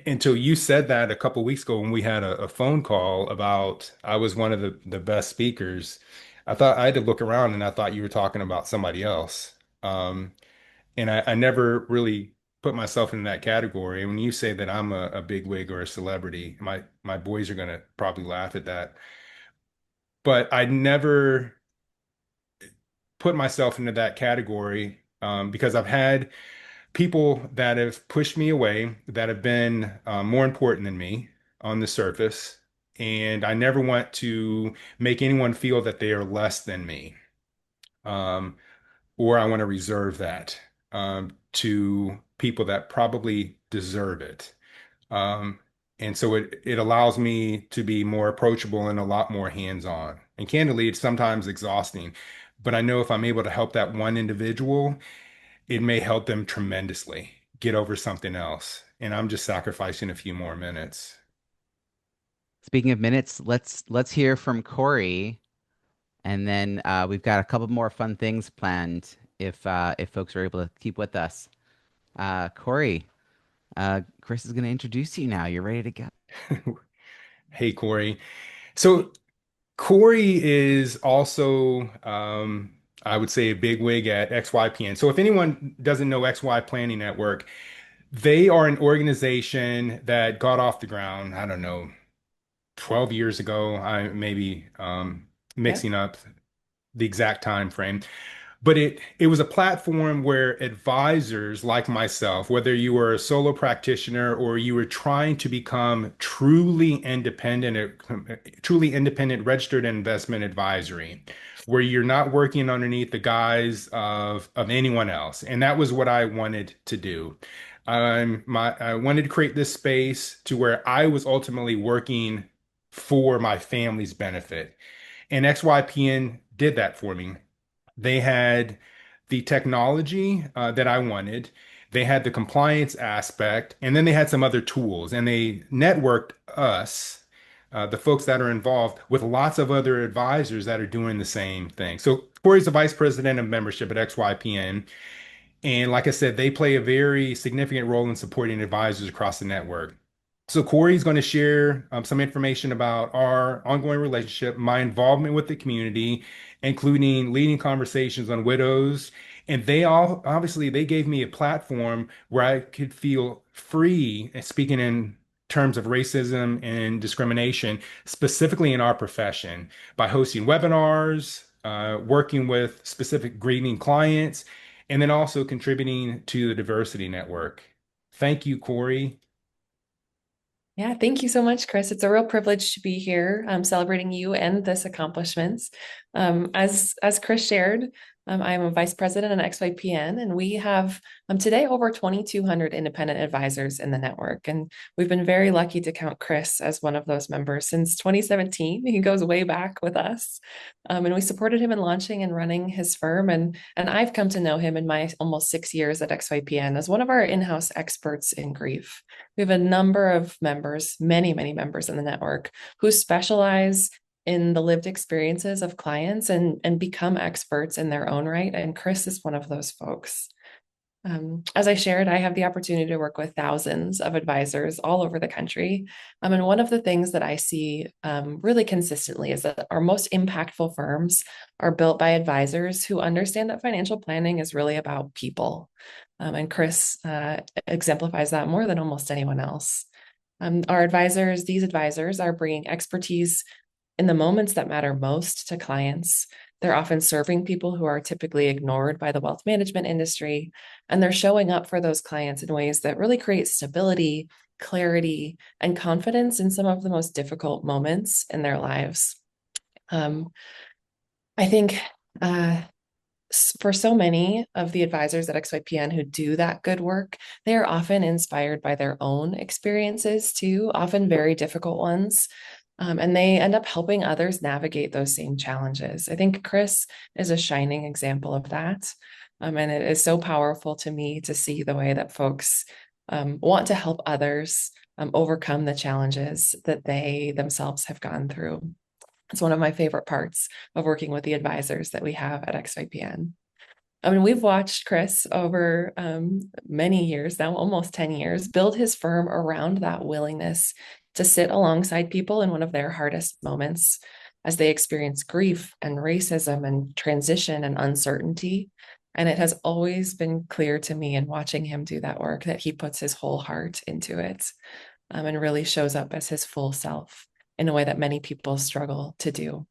until you said that a couple weeks ago when we had a phone call about I was one of the best speakers, I thought I had to look around and I thought you were talking about somebody else. Um, and I never really put myself in that category. And when you say that I'm a big wig or a celebrity, my boys are gonna probably laugh at that. But I never put myself into that category because I've had people that have pushed me away that have been more important than me on the surface. And I never want to make anyone feel that they are less than me. Um, or I want to reserve that to people that probably deserve it. Um, and so it allows me to be more approachable and a lot more hands-on. And candidly, it's sometimes exhausting, but I know if I'm able to help that one individual, it may help them tremendously get over something else. And I'm just sacrificing a few more minutes. Speaking of minutes, let's hear from Corey, and then we've got a couple more fun things planned if folks are able to keep with us. Corey, Chris is going to introduce you now. You're ready to go. Hey, Corey. So Corey is also, I would say, a bigwig at XYPN. So if anyone doesn't know XY Planning Network, they are an organization that got off the ground, I don't know, 12 years ago. I maybe Yep. mixing up the exact time frame. But it was a platform where advisors like myself, whether you were a solo practitioner or you were trying to become truly independent registered investment advisory, where you're not working underneath the guise of anyone else. And that was what I wanted to do. I wanted to create this space to where I was ultimately working for my family's benefit. And XYPN did that for me. They had the technology that I wanted. They had the compliance aspect, and then they had some other tools, and they networked us, the folks that are involved, with lots of other advisors that are doing the same thing. So Corey's the vice president of membership at XYPN. And like I said, they play a very significant role in supporting advisors across the network. So Corey's going to share some information about our ongoing relationship, my involvement with the community, including leading conversations on widows. And they all obviously they gave me a platform where I could feel free speaking in terms of racism and discrimination, specifically in our profession, by hosting webinars, working with specific grieving clients, and then also contributing to the diversity network. Thank you, Corey. Yeah, thank you so much, Chris. It's a real privilege to be here celebrating you and this accomplishments. As Chris shared, I'm a vice president at XYPN, and we have today over 2,200 independent advisors in the network. And we've been very lucky to count Chris as one of those members since 2017. He goes way back with us. And we supported him in launching and running his firm. And I've come to know him in my almost 6 years at XYPN as one of our in-house experts in grief. We have a number of members, many, many members in the network who specialize in the lived experiences of clients and become experts in their own right. And Chris is one of those folks. As I shared, I have the opportunity to work with thousands of advisors all over the country. And one of the things that I see really consistently is that our most impactful firms are built by advisors who understand that financial planning is really about people. And Chris exemplifies that more than almost anyone else. These advisors are bringing expertise in the moments that matter most to clients. They're often serving people who are typically ignored by the wealth management industry, and they're showing up for those clients in ways that really create stability, clarity, and confidence in some of the most difficult moments in their lives. I think for so many of the advisors at XYPN who do that good work, they are often inspired by their own experiences too, often very difficult ones. And they end up helping others navigate those same challenges. I think Chris is a shining example of that. And it is so powerful to me to see the way that folks want to help others overcome the challenges that they themselves have gone through. It's one of my favorite parts of working with the advisors that we have at XYPN. I mean, we've watched Chris over many years now, almost 10 years, build his firm around that willingness to sit alongside people in one of their hardest moments as they experience grief and racism and transition and uncertainty. And it has always been clear to me in watching him do that work that he puts his whole heart into it and really shows up as his full self in a way that many people struggle to do.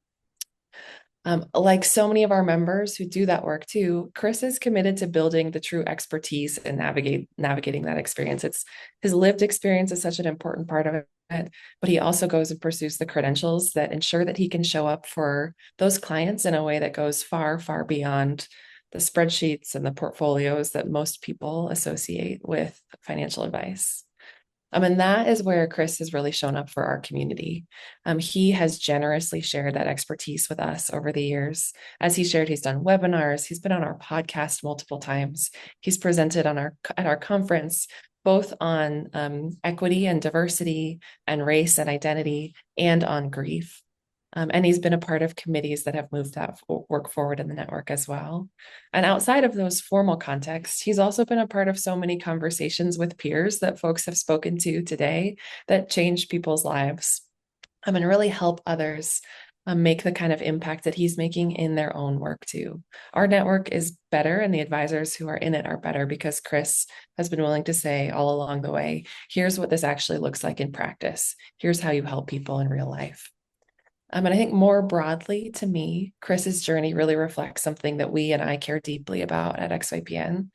Like so many of our members who do that work too, Chris is committed to building the true expertise and navigating that experience. It's his lived experience is such an important part of it, but he also goes and pursues the credentials that ensure that he can show up for those clients in a way that goes far, far beyond the spreadsheets and the portfolios that most people associate with financial advice. And that is where Chris has really shown up for our community. He has generously shared that expertise with us over the years. As he shared, he's done webinars, he's been on our podcast multiple times, he's presented on our at our conference, both on equity and diversity and race and identity, and on grief. And he's been a part of committees that have moved that work forward in the network as well. And outside of those formal contexts, he's also been a part of so many conversations with peers that folks have spoken to today that change people's lives and really help others make the kind of impact that he's making in their own work too. Our network is better, and the advisors who are in it are better because Chris has been willing to say all along the way, here's what this actually looks like in practice. Here's how you help people in real life. And I think more broadly to me, Chris's journey really reflects something that we and I care deeply about at XYPN.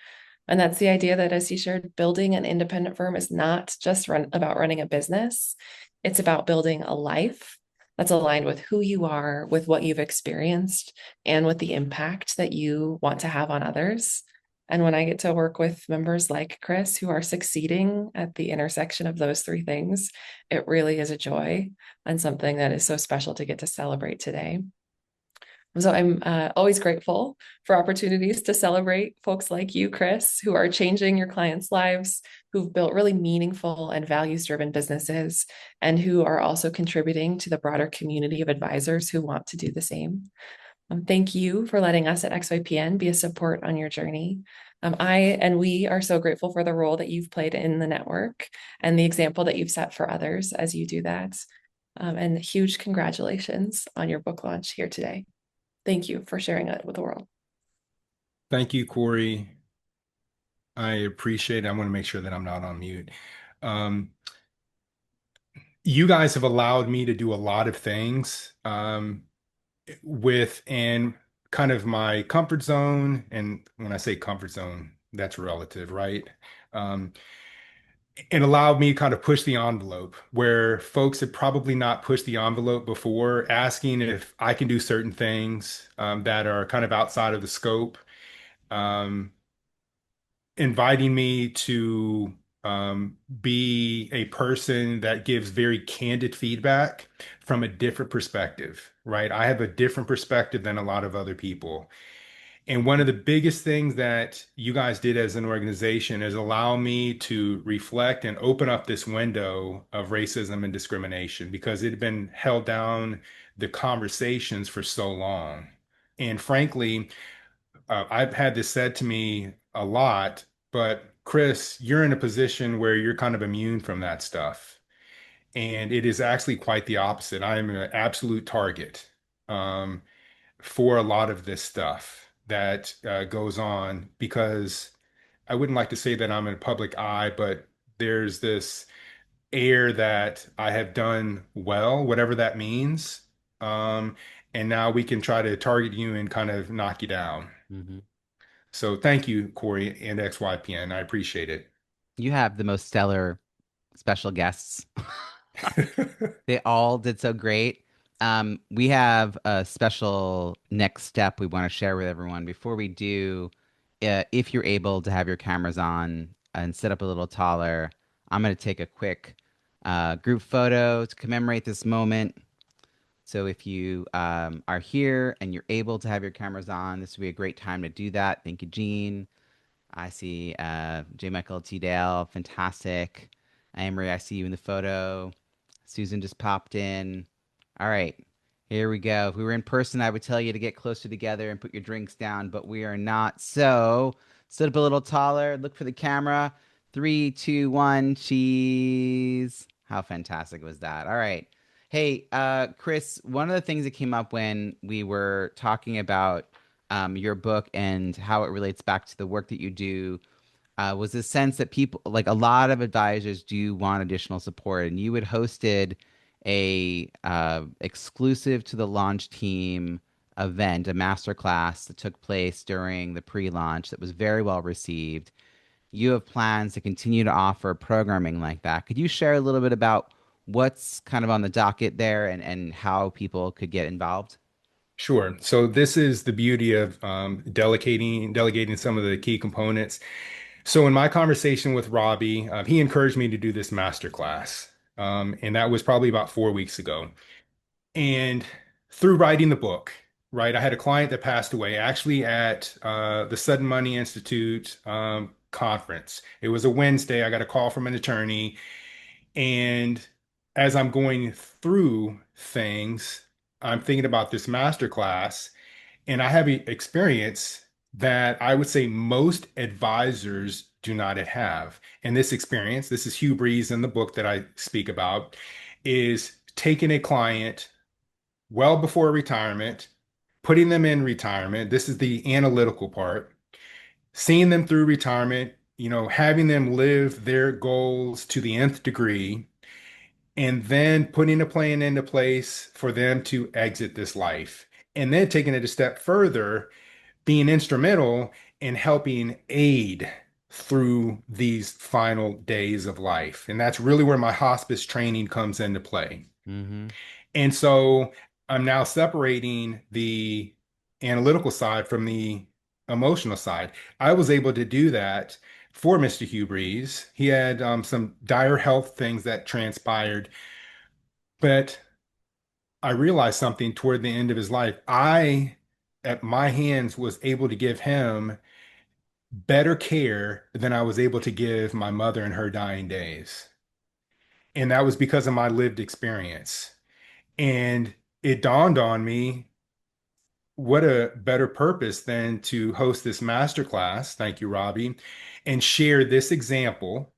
And that's the idea that, as he shared, building an independent firm is not just about running a business. It's about building a life that's aligned with who you are, with what you've experienced, and with the impact that you want to have on others. And when I get to work with members like Chris who are succeeding at the intersection of those three things, it really is a joy and something that is so special to get to celebrate today. So I'm always grateful for opportunities to celebrate folks like you, Chris, who are changing your clients' lives, who've built really meaningful and values-driven businesses, and who are also contributing to the broader community of advisors who want to do the same. Thank you for letting us at XYPN be a support on your journey. I and we are so grateful for the role that you've played in the network and the example that you've set for others as you do that. And huge congratulations on your book launch here today. Thank you for sharing it with the world. Thank you, Corey. I appreciate it. I want to make sure that I'm not on mute. Um, you guys have allowed me to do a lot of things within kind of my comfort zone. And when I say comfort zone, that's relative, right? Um, and allowed me to kind of push the envelope where folks had probably not pushed the envelope before, asking if I can do certain things that are kind of outside of the scope. Um, Inviting me to be a person that gives very candid feedback from a different perspective, right? I have a different perspective than a lot of other people. And one of the biggest things that you guys did as an organization is allow me to reflect and open up this window of racism and discrimination because it had been held down the conversations for so long. And frankly, I've had this said to me a lot, but Chris, you're in a position where you're kind of immune from that stuff. And it is actually quite the opposite. I am an absolute target um, for a lot of this stuff that goes on because I wouldn't like to say that I'm in public eye, but there's this air that I have done well, whatever that means. Um, and now we can try to target you and kind of knock you down. Hmm. So thank you, Corey and XYPN. I appreciate it. You have the most stellar special guests. They all did so great. We have a special next step we want to share with everyone. Before we do, if you're able to have your cameras on and sit up a little taller, I'm going to take a quick group photo to commemorate this moment. So if you are here and you're able to have your cameras on, this would be a great time to do that. Thank you, Jean. I see J. Michael T. Dale, fantastic. Anne Marie, I see you in the photo. Susan just popped in. All right, here we go. If we were in person, I would tell you to get closer together and put your drinks down, but we are not. So sit up a little taller, look for the camera. Three, two, one, cheese. How fantastic was that? All right. Hey, Chris, one of the things that came up when we were talking about your book and how it relates back to the work that you do was the sense that people, like a lot of advisors, do want additional support, and you had hosted a exclusive to the launch team event, a master class that took place during the pre-launch that was very well received. You have plans to continue to offer programming like that. Could you share a little bit about what's kind of on the docket there and how people could get involved? Sure. So this is the beauty of delegating some of the key components. So in my conversation with Robbie, he encouraged me to do this master class, and that was probably about 4 weeks ago. And through writing the book, right, I had a client that passed away actually at the Sudden Money Institute conference. It was a Wednesday. I got a call from an attorney, and as I'm going through things, I'm thinking about this master class, and I have experience that I would say most advisors do not have. And this experience, this is Hugh Breeze in the book that I speak about, is taking a client well before retirement, putting them in retirement. This is the analytical part, seeing them through retirement, having them live their goals to the nth degree, and then putting a plan into place for them to exit this life. And then taking it a step further, being instrumental in helping aid through these final days of life. And that's really where my hospice training comes into play. Mm-hmm. And so I'm now separating the analytical side from the emotional side. I was able to do that for Mr. Hugh Breeze. He had some dire health things that transpired, but I realized something toward the end of his life. At my hands, was able to give him better care than I was able to give my mother in her dying days. And that was because of my lived experience. And it dawned on me, what a better purpose than to host this masterclass, thank you, Robbie, and share this example,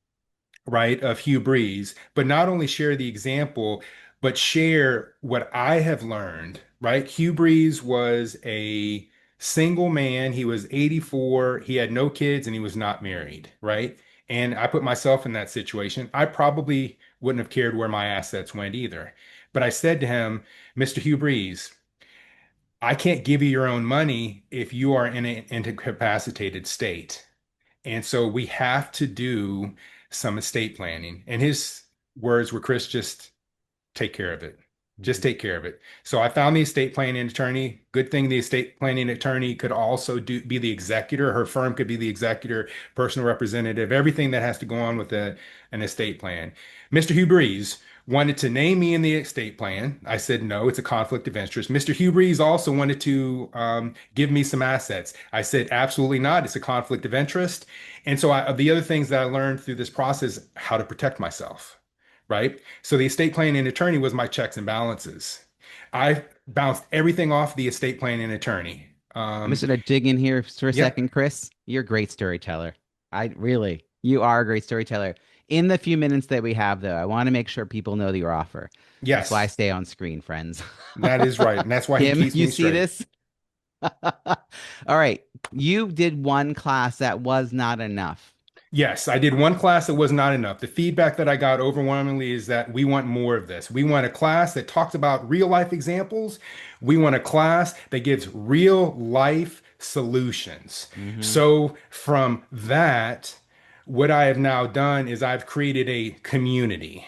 right, of Hugh Breeze, but not only share the example, but share what I have learned, right? Hugh Breeze was a single man. He was 84. He had no kids and he was not married, right? And I put myself in that situation. I probably wouldn't have cared where my assets went either. But I said to him, Mr. Hugh Breeze, I can't give you your own money if you are in an incapacitated state. And so we have to do some estate planning. And his words were, Chris, just take care of it. Just take care of it. So I found the estate planning attorney. Good thing the estate planning attorney could also be the executor. Her firm could be the executor, personal representative, everything that has to go on with an estate plan. Mr. Hugh Breeze wanted to name me in the estate plan. I said, no, it's a conflict of interest. Mr. Hugh Breeze also wanted to give me some assets. I said, absolutely not. It's a conflict of interest. And so the other things that I learned through this process, how to protect myself, right? So the estate planning attorney was my checks and balances. I bounced everything off the estate planning attorney. I'm just gonna dig in here for a Yeah, second, Chris. You're a great storyteller. You are a great storyteller. In the few minutes that we have, though, I want to make sure people know your offer. That's why I yes, stay on screen, friends. that is right. And that's why he Kim, keeps you me see straight. this? All right. You did one class that was not enough. Yes, I did one class that was not enough. The feedback that I got overwhelmingly is that we want more of this. We want a class that talks about real life examples. We want a class that gives real life solutions. Mm-hmm. So from that, what I have now done is I've created a community,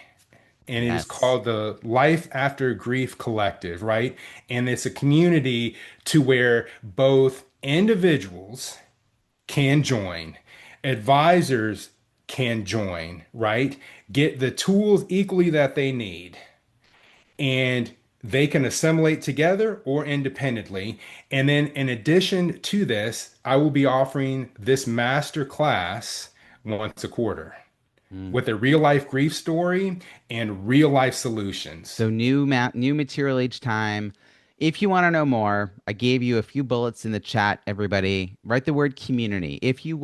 and it is Yes. called the Life After Grief Collective, right? And it's a community to where both individuals can join, advisors can join, right? Get the tools equally that they need, and they can assimilate together or independently. And then, in addition to this, I will be offering this master class once a quarter Mm. with a real life grief story and real life solutions. So new material each time. If you want to know more, I gave you a few bullets in the chat, everybody. Write the word community. If you're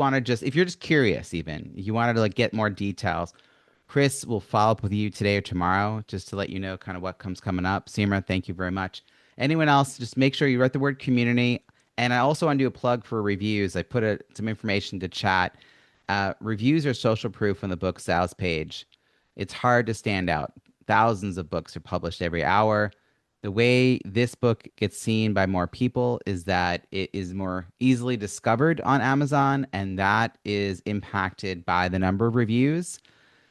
just curious, even, if you wanted to like get more details, Chris will follow up with you today or tomorrow just to let you know kind of what comes coming up. Seema, thank you very much. Anyone else, just make sure you write the word community. And I also want to do a plug for reviews. I put some information to chat. Reviews are social proof on the book sales page. It's hard to stand out. Thousands of books are published every hour. The way this book gets seen by more people is that it is more easily discovered on Amazon, and that is impacted by the number of reviews.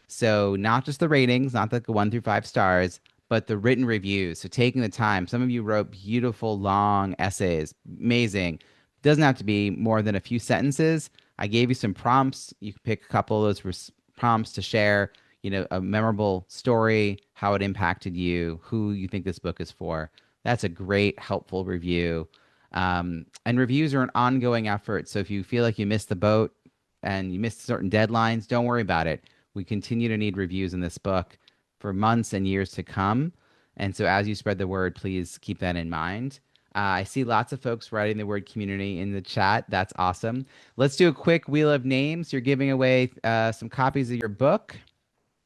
So not just the ratings, not the 1 through 5 stars, but the written reviews. So taking the time. Some of you wrote beautiful long essays. Amazing. Doesn't have to be more than a few sentences. I gave you some prompts. You can pick a couple of those prompts to share, a memorable story, how it impacted you, who you think this book is for. That's a great, helpful review. And reviews are an ongoing effort. So if you feel like you missed the boat and you missed certain deadlines, don't worry about it. We continue to need reviews in this book for months and years to come. And so, as you spread the word, please keep that in mind. I see lots of folks writing the word community in the chat. That's awesome. Let's do a quick wheel of names. You're giving away some copies of your book.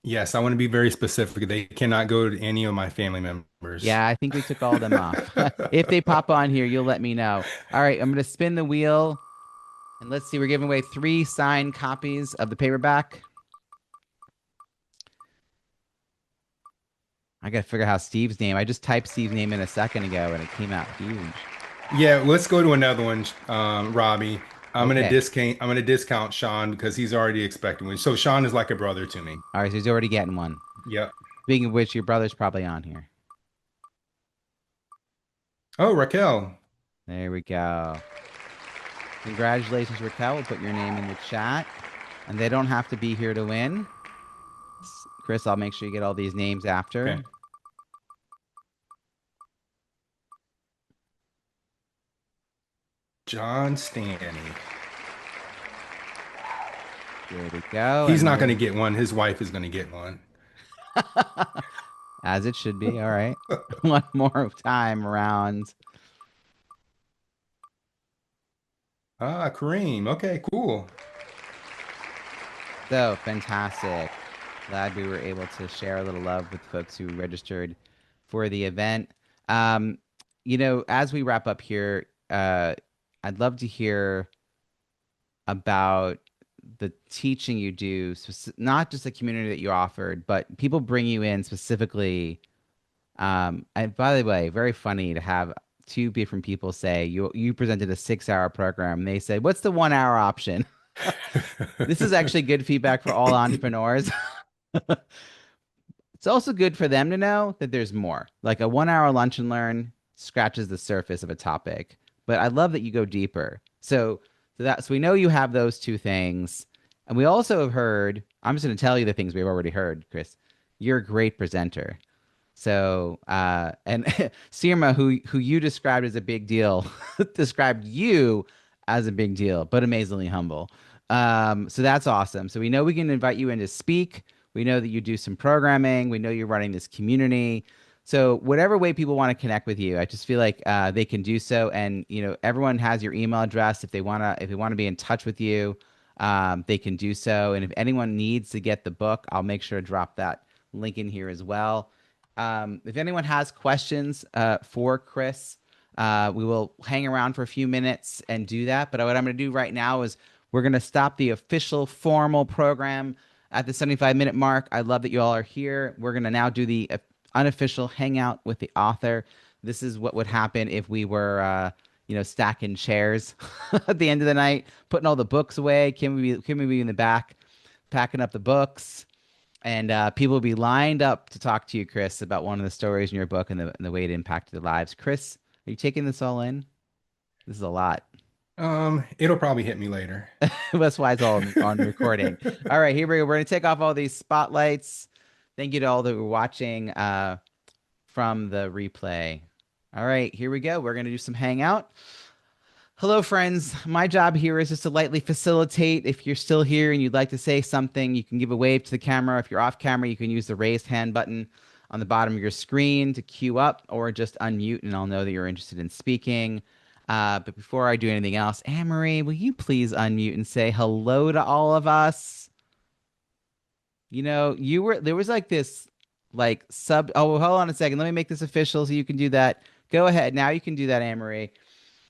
Yes, I want to be very specific. They cannot go to any of my family members. Yeah, I think we took all of them off. If they pop on here, you'll let me know. All right, I'm going to spin the wheel. And let's see, we're giving away 3 signed copies of the paperback. I got to figure out how Steve's name. I just typed Steve's name in a second ago and it came out huge. Yeah, let's go to another one, Robbie. Okay. I'm gonna discount Sean because he's already expecting one. So Sean is like a brother to me. All right, so he's already getting one. Yep. Speaking of which, your brother's probably on here. Oh, Raquel. There we go. Congratulations, Raquel. We'll put your name in the chat. And they don't have to be here to win. Chris, I'll make sure you get all these names after. Okay. John Stanley. There we go. He's And not we'll... going to get one. His wife is going to get one. As it should be. All right. One more time around. Ah, Kareem. Okay, cool. So fantastic. Glad we were able to share a little love with folks who registered for the event. Um, as we wrap up here, I'd love to hear about the teaching you do, not just the community that you offered, but people bring you in specifically. And by the way, very funny to have 2 different people say you presented a 6-hour program. And they said, "What's the 1 hour option?" This is actually good feedback for all entrepreneurs. It's also good for them to know that there's more. Like a 1 hour lunch and learn scratches the surface of a topic, but I love that you go deeper. So we know you have those 2 things, and we also have heard. I'm just going to tell you the things we've already heard, Chris. You're a great presenter. So, and Sirma, who you described as a big deal, described you as a big deal, but amazingly humble. So that's awesome. So we know we can invite you in to speak. We know that you do some programming. We know you're running this community. So whatever way people want to connect with you, I just feel like they can do so. And everyone has your email address. If they want to be in touch with you, they can do so. And if anyone needs to get the book, I'll make sure to drop that link in here as well. If anyone has questions for Chris, we will hang around for a few minutes and do that. But what I'm going to do right now is we're going to stop the official formal program at the 75-minute mark. I love that you all are here. We're going to now do the unofficial hangout with the author. This is what would happen if we were, stacking chairs at the end of the night, putting all the books away. Kim would be in the back, packing up the books. And people will be lined up to talk to you, Chris, about one of the stories in your book and the way it impacted their lives. Chris, are you taking this all in? This is a lot. It'll probably hit me later. That's why it's all on recording. All right, here we go. We're going to take off all these spotlights. Thank you to all that were watching from the replay. All right, here we go. We're going to do some hangout. Hello, friends. My job here is just to lightly facilitate. If you're still here and you'd like to say something, you can give a wave to the camera. If you're off camera, you can use the raised hand button on the bottom of your screen to queue up, or just unmute and I'll know that you're interested in speaking. But before I do anything else, Anne-Marie, will you please unmute and say hello to all of us? There was like this hold on a second. Let me make this official so you can do that. Go ahead. Now you can do that, Anne-Marie.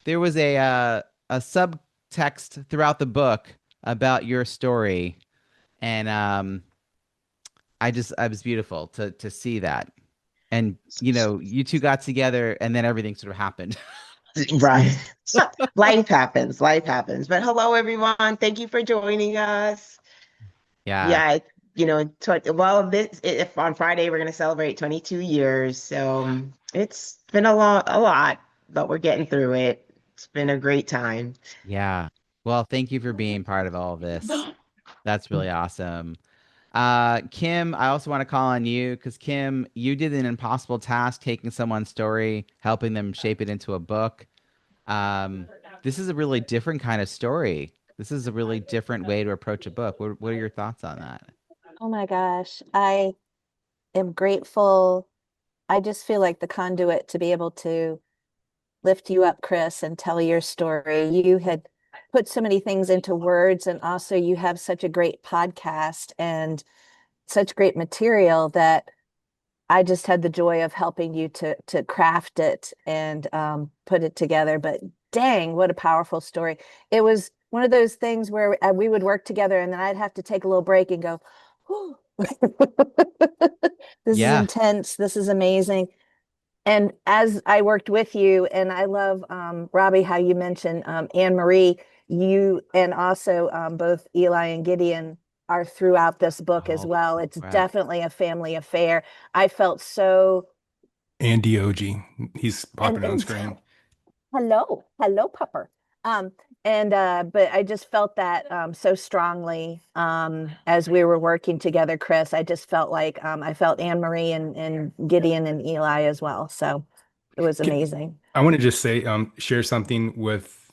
There was a subtext throughout the book about your story, and I was beautiful to see that. And you two got together and then everything sort of happened. Right. Life happens. Life happens. But hello, everyone. Thank you for joining us. Yeah. Yeah, well, if on Friday we're going to celebrate 22 years. So it's been a lot, but we're getting through it. It's been a great time. Yeah. Well, thank you for being part of all of this. That's really awesome. Kim, I also want to call on you because Kim, you did an impossible task taking someone's story, helping them shape it into a book. This is a really different kind of story. This is a really different way to approach a book. What are your thoughts on that? Oh my gosh, I am grateful. I just feel like the conduit to be able to lift you up, Chris, and tell your story. You had put so many things into words, and also you have such a great podcast and such great material that I just had the joy of helping you to craft it and put it together. But dang, what a powerful story. It was one of those things where we would work together and then I'd have to take a little break and go, "Whew." This is Yeah. intense. This is amazing. And as I worked with you, and I love Robbie, how you mentioned Anne Marie, you and also both Eli and Gideon are throughout this book as Oh, well. It's crap. definitely a family affair. I felt so, Andy OG. He's popping on and screen. hello, Pupper. Um, and but I just felt that so strongly as we were working together, Chris. I just felt like I felt Anne Marie and Gideon and Eli as well. So it was amazing. I want to just say, share something with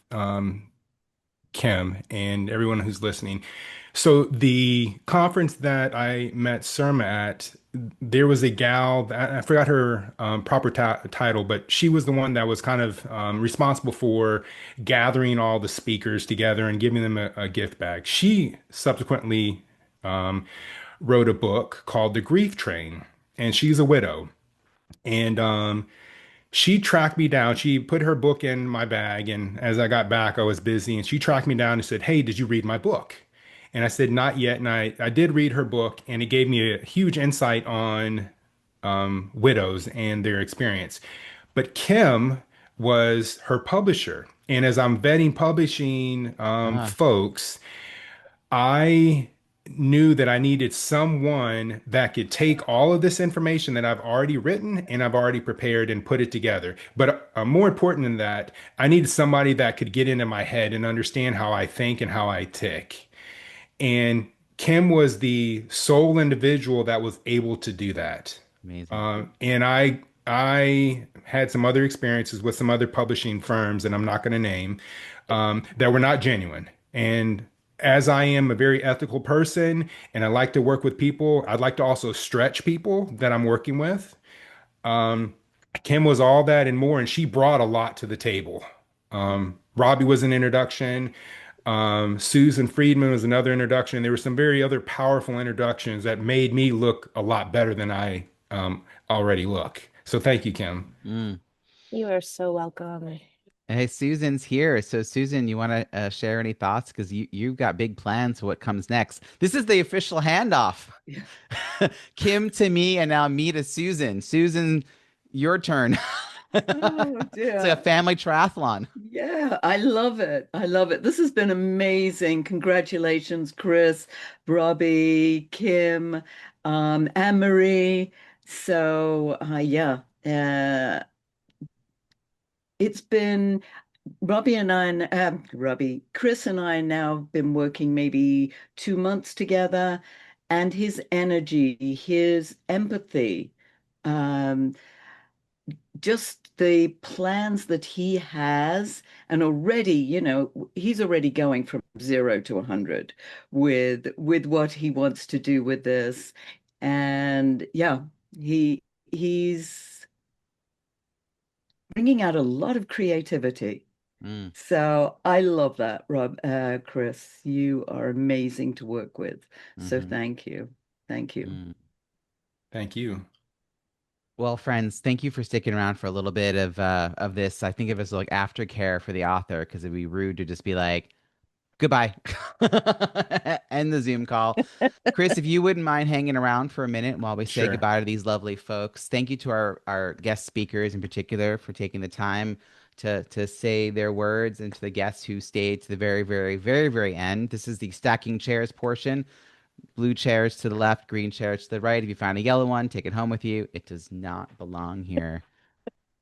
Kim and everyone who's listening. So the conference that I met Surma at, there was a gal, I forgot her proper title, but she was the one that was kind of responsible for gathering all the speakers together and giving them a gift bag. She subsequently um, wrote a book called The Grief Train, and she's a widow. And she tracked me down. She put her book in my bag, and as I got back, I was busy, and she tracked me down and said, "Hey, did you read my book?" And I said, "Not yet." And I did read her book, and it gave me a huge insight on widows and their experience. But Kim was her publisher. And as I'm vetting publishing Ah, folks, I knew that I needed someone that could take all of this information that I've already written and I've already prepared and put it together. But more important than that, I needed somebody that could get into my head and understand how I think and how I tick. And Kim was the sole individual that was able to do that. amazing. And I had some other experiences with some other publishing firms, and I'm not going to name, that were not genuine. And as I am a very ethical person and I like to work with people, I'd like to also stretch people that I'm working with. Um, Kim was all that and more, and she brought a lot to the table. Robbie was an introduction. Susan Friedman was another introduction. There were some very other powerful introductions that made me look a lot better than I already look. So thank you, Kim. Mm. You are so welcome. Hey, Susan's here. So, Susan, you want to share any thoughts? Because you've got big plans for what comes next. This is the official handoff. Kim to me, and now me to Susan. Susan, your turn. Oh It's like a dear. family triathlon. Yeah, I love it. I love it. This has been amazing. Congratulations, Chris, Robbie, Kim, Anne-Marie. So, yeah, it's been Chris and I now been working maybe 2 months together, and his energy, his empathy. Um, just the plans that he has, and already, he's already going from 0 to 100 with what he wants to do with this. And yeah, he's bringing out a lot of creativity. Mm, So I love that, Chris. You are amazing to work with. So hmm thank you. Thank you. mm. Thank you. Well, friends, thank you for sticking around for a little bit of this. I think of it as like aftercare for the author because it'd be rude to just be like, Goodbye. End the Zoom call. Chris, if you wouldn't mind hanging around for a minute while we say Sure. goodbye to these lovely folks. Thank you to our guest speakers in particular for taking the time to say their words, and to the guests who stayed to the very, very, very, very end. This is the stacking chairs portion. Blue chairs to the left, green chairs to the right. If you find a yellow one, take it home with you. It does not belong here.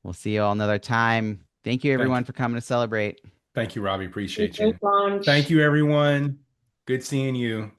We'll see you all another time. Thank you, Thank everyone, you. for coming to celebrate. Thank you, Robbie. Appreciate Great you. Thank launch. you, everyone. Good seeing you.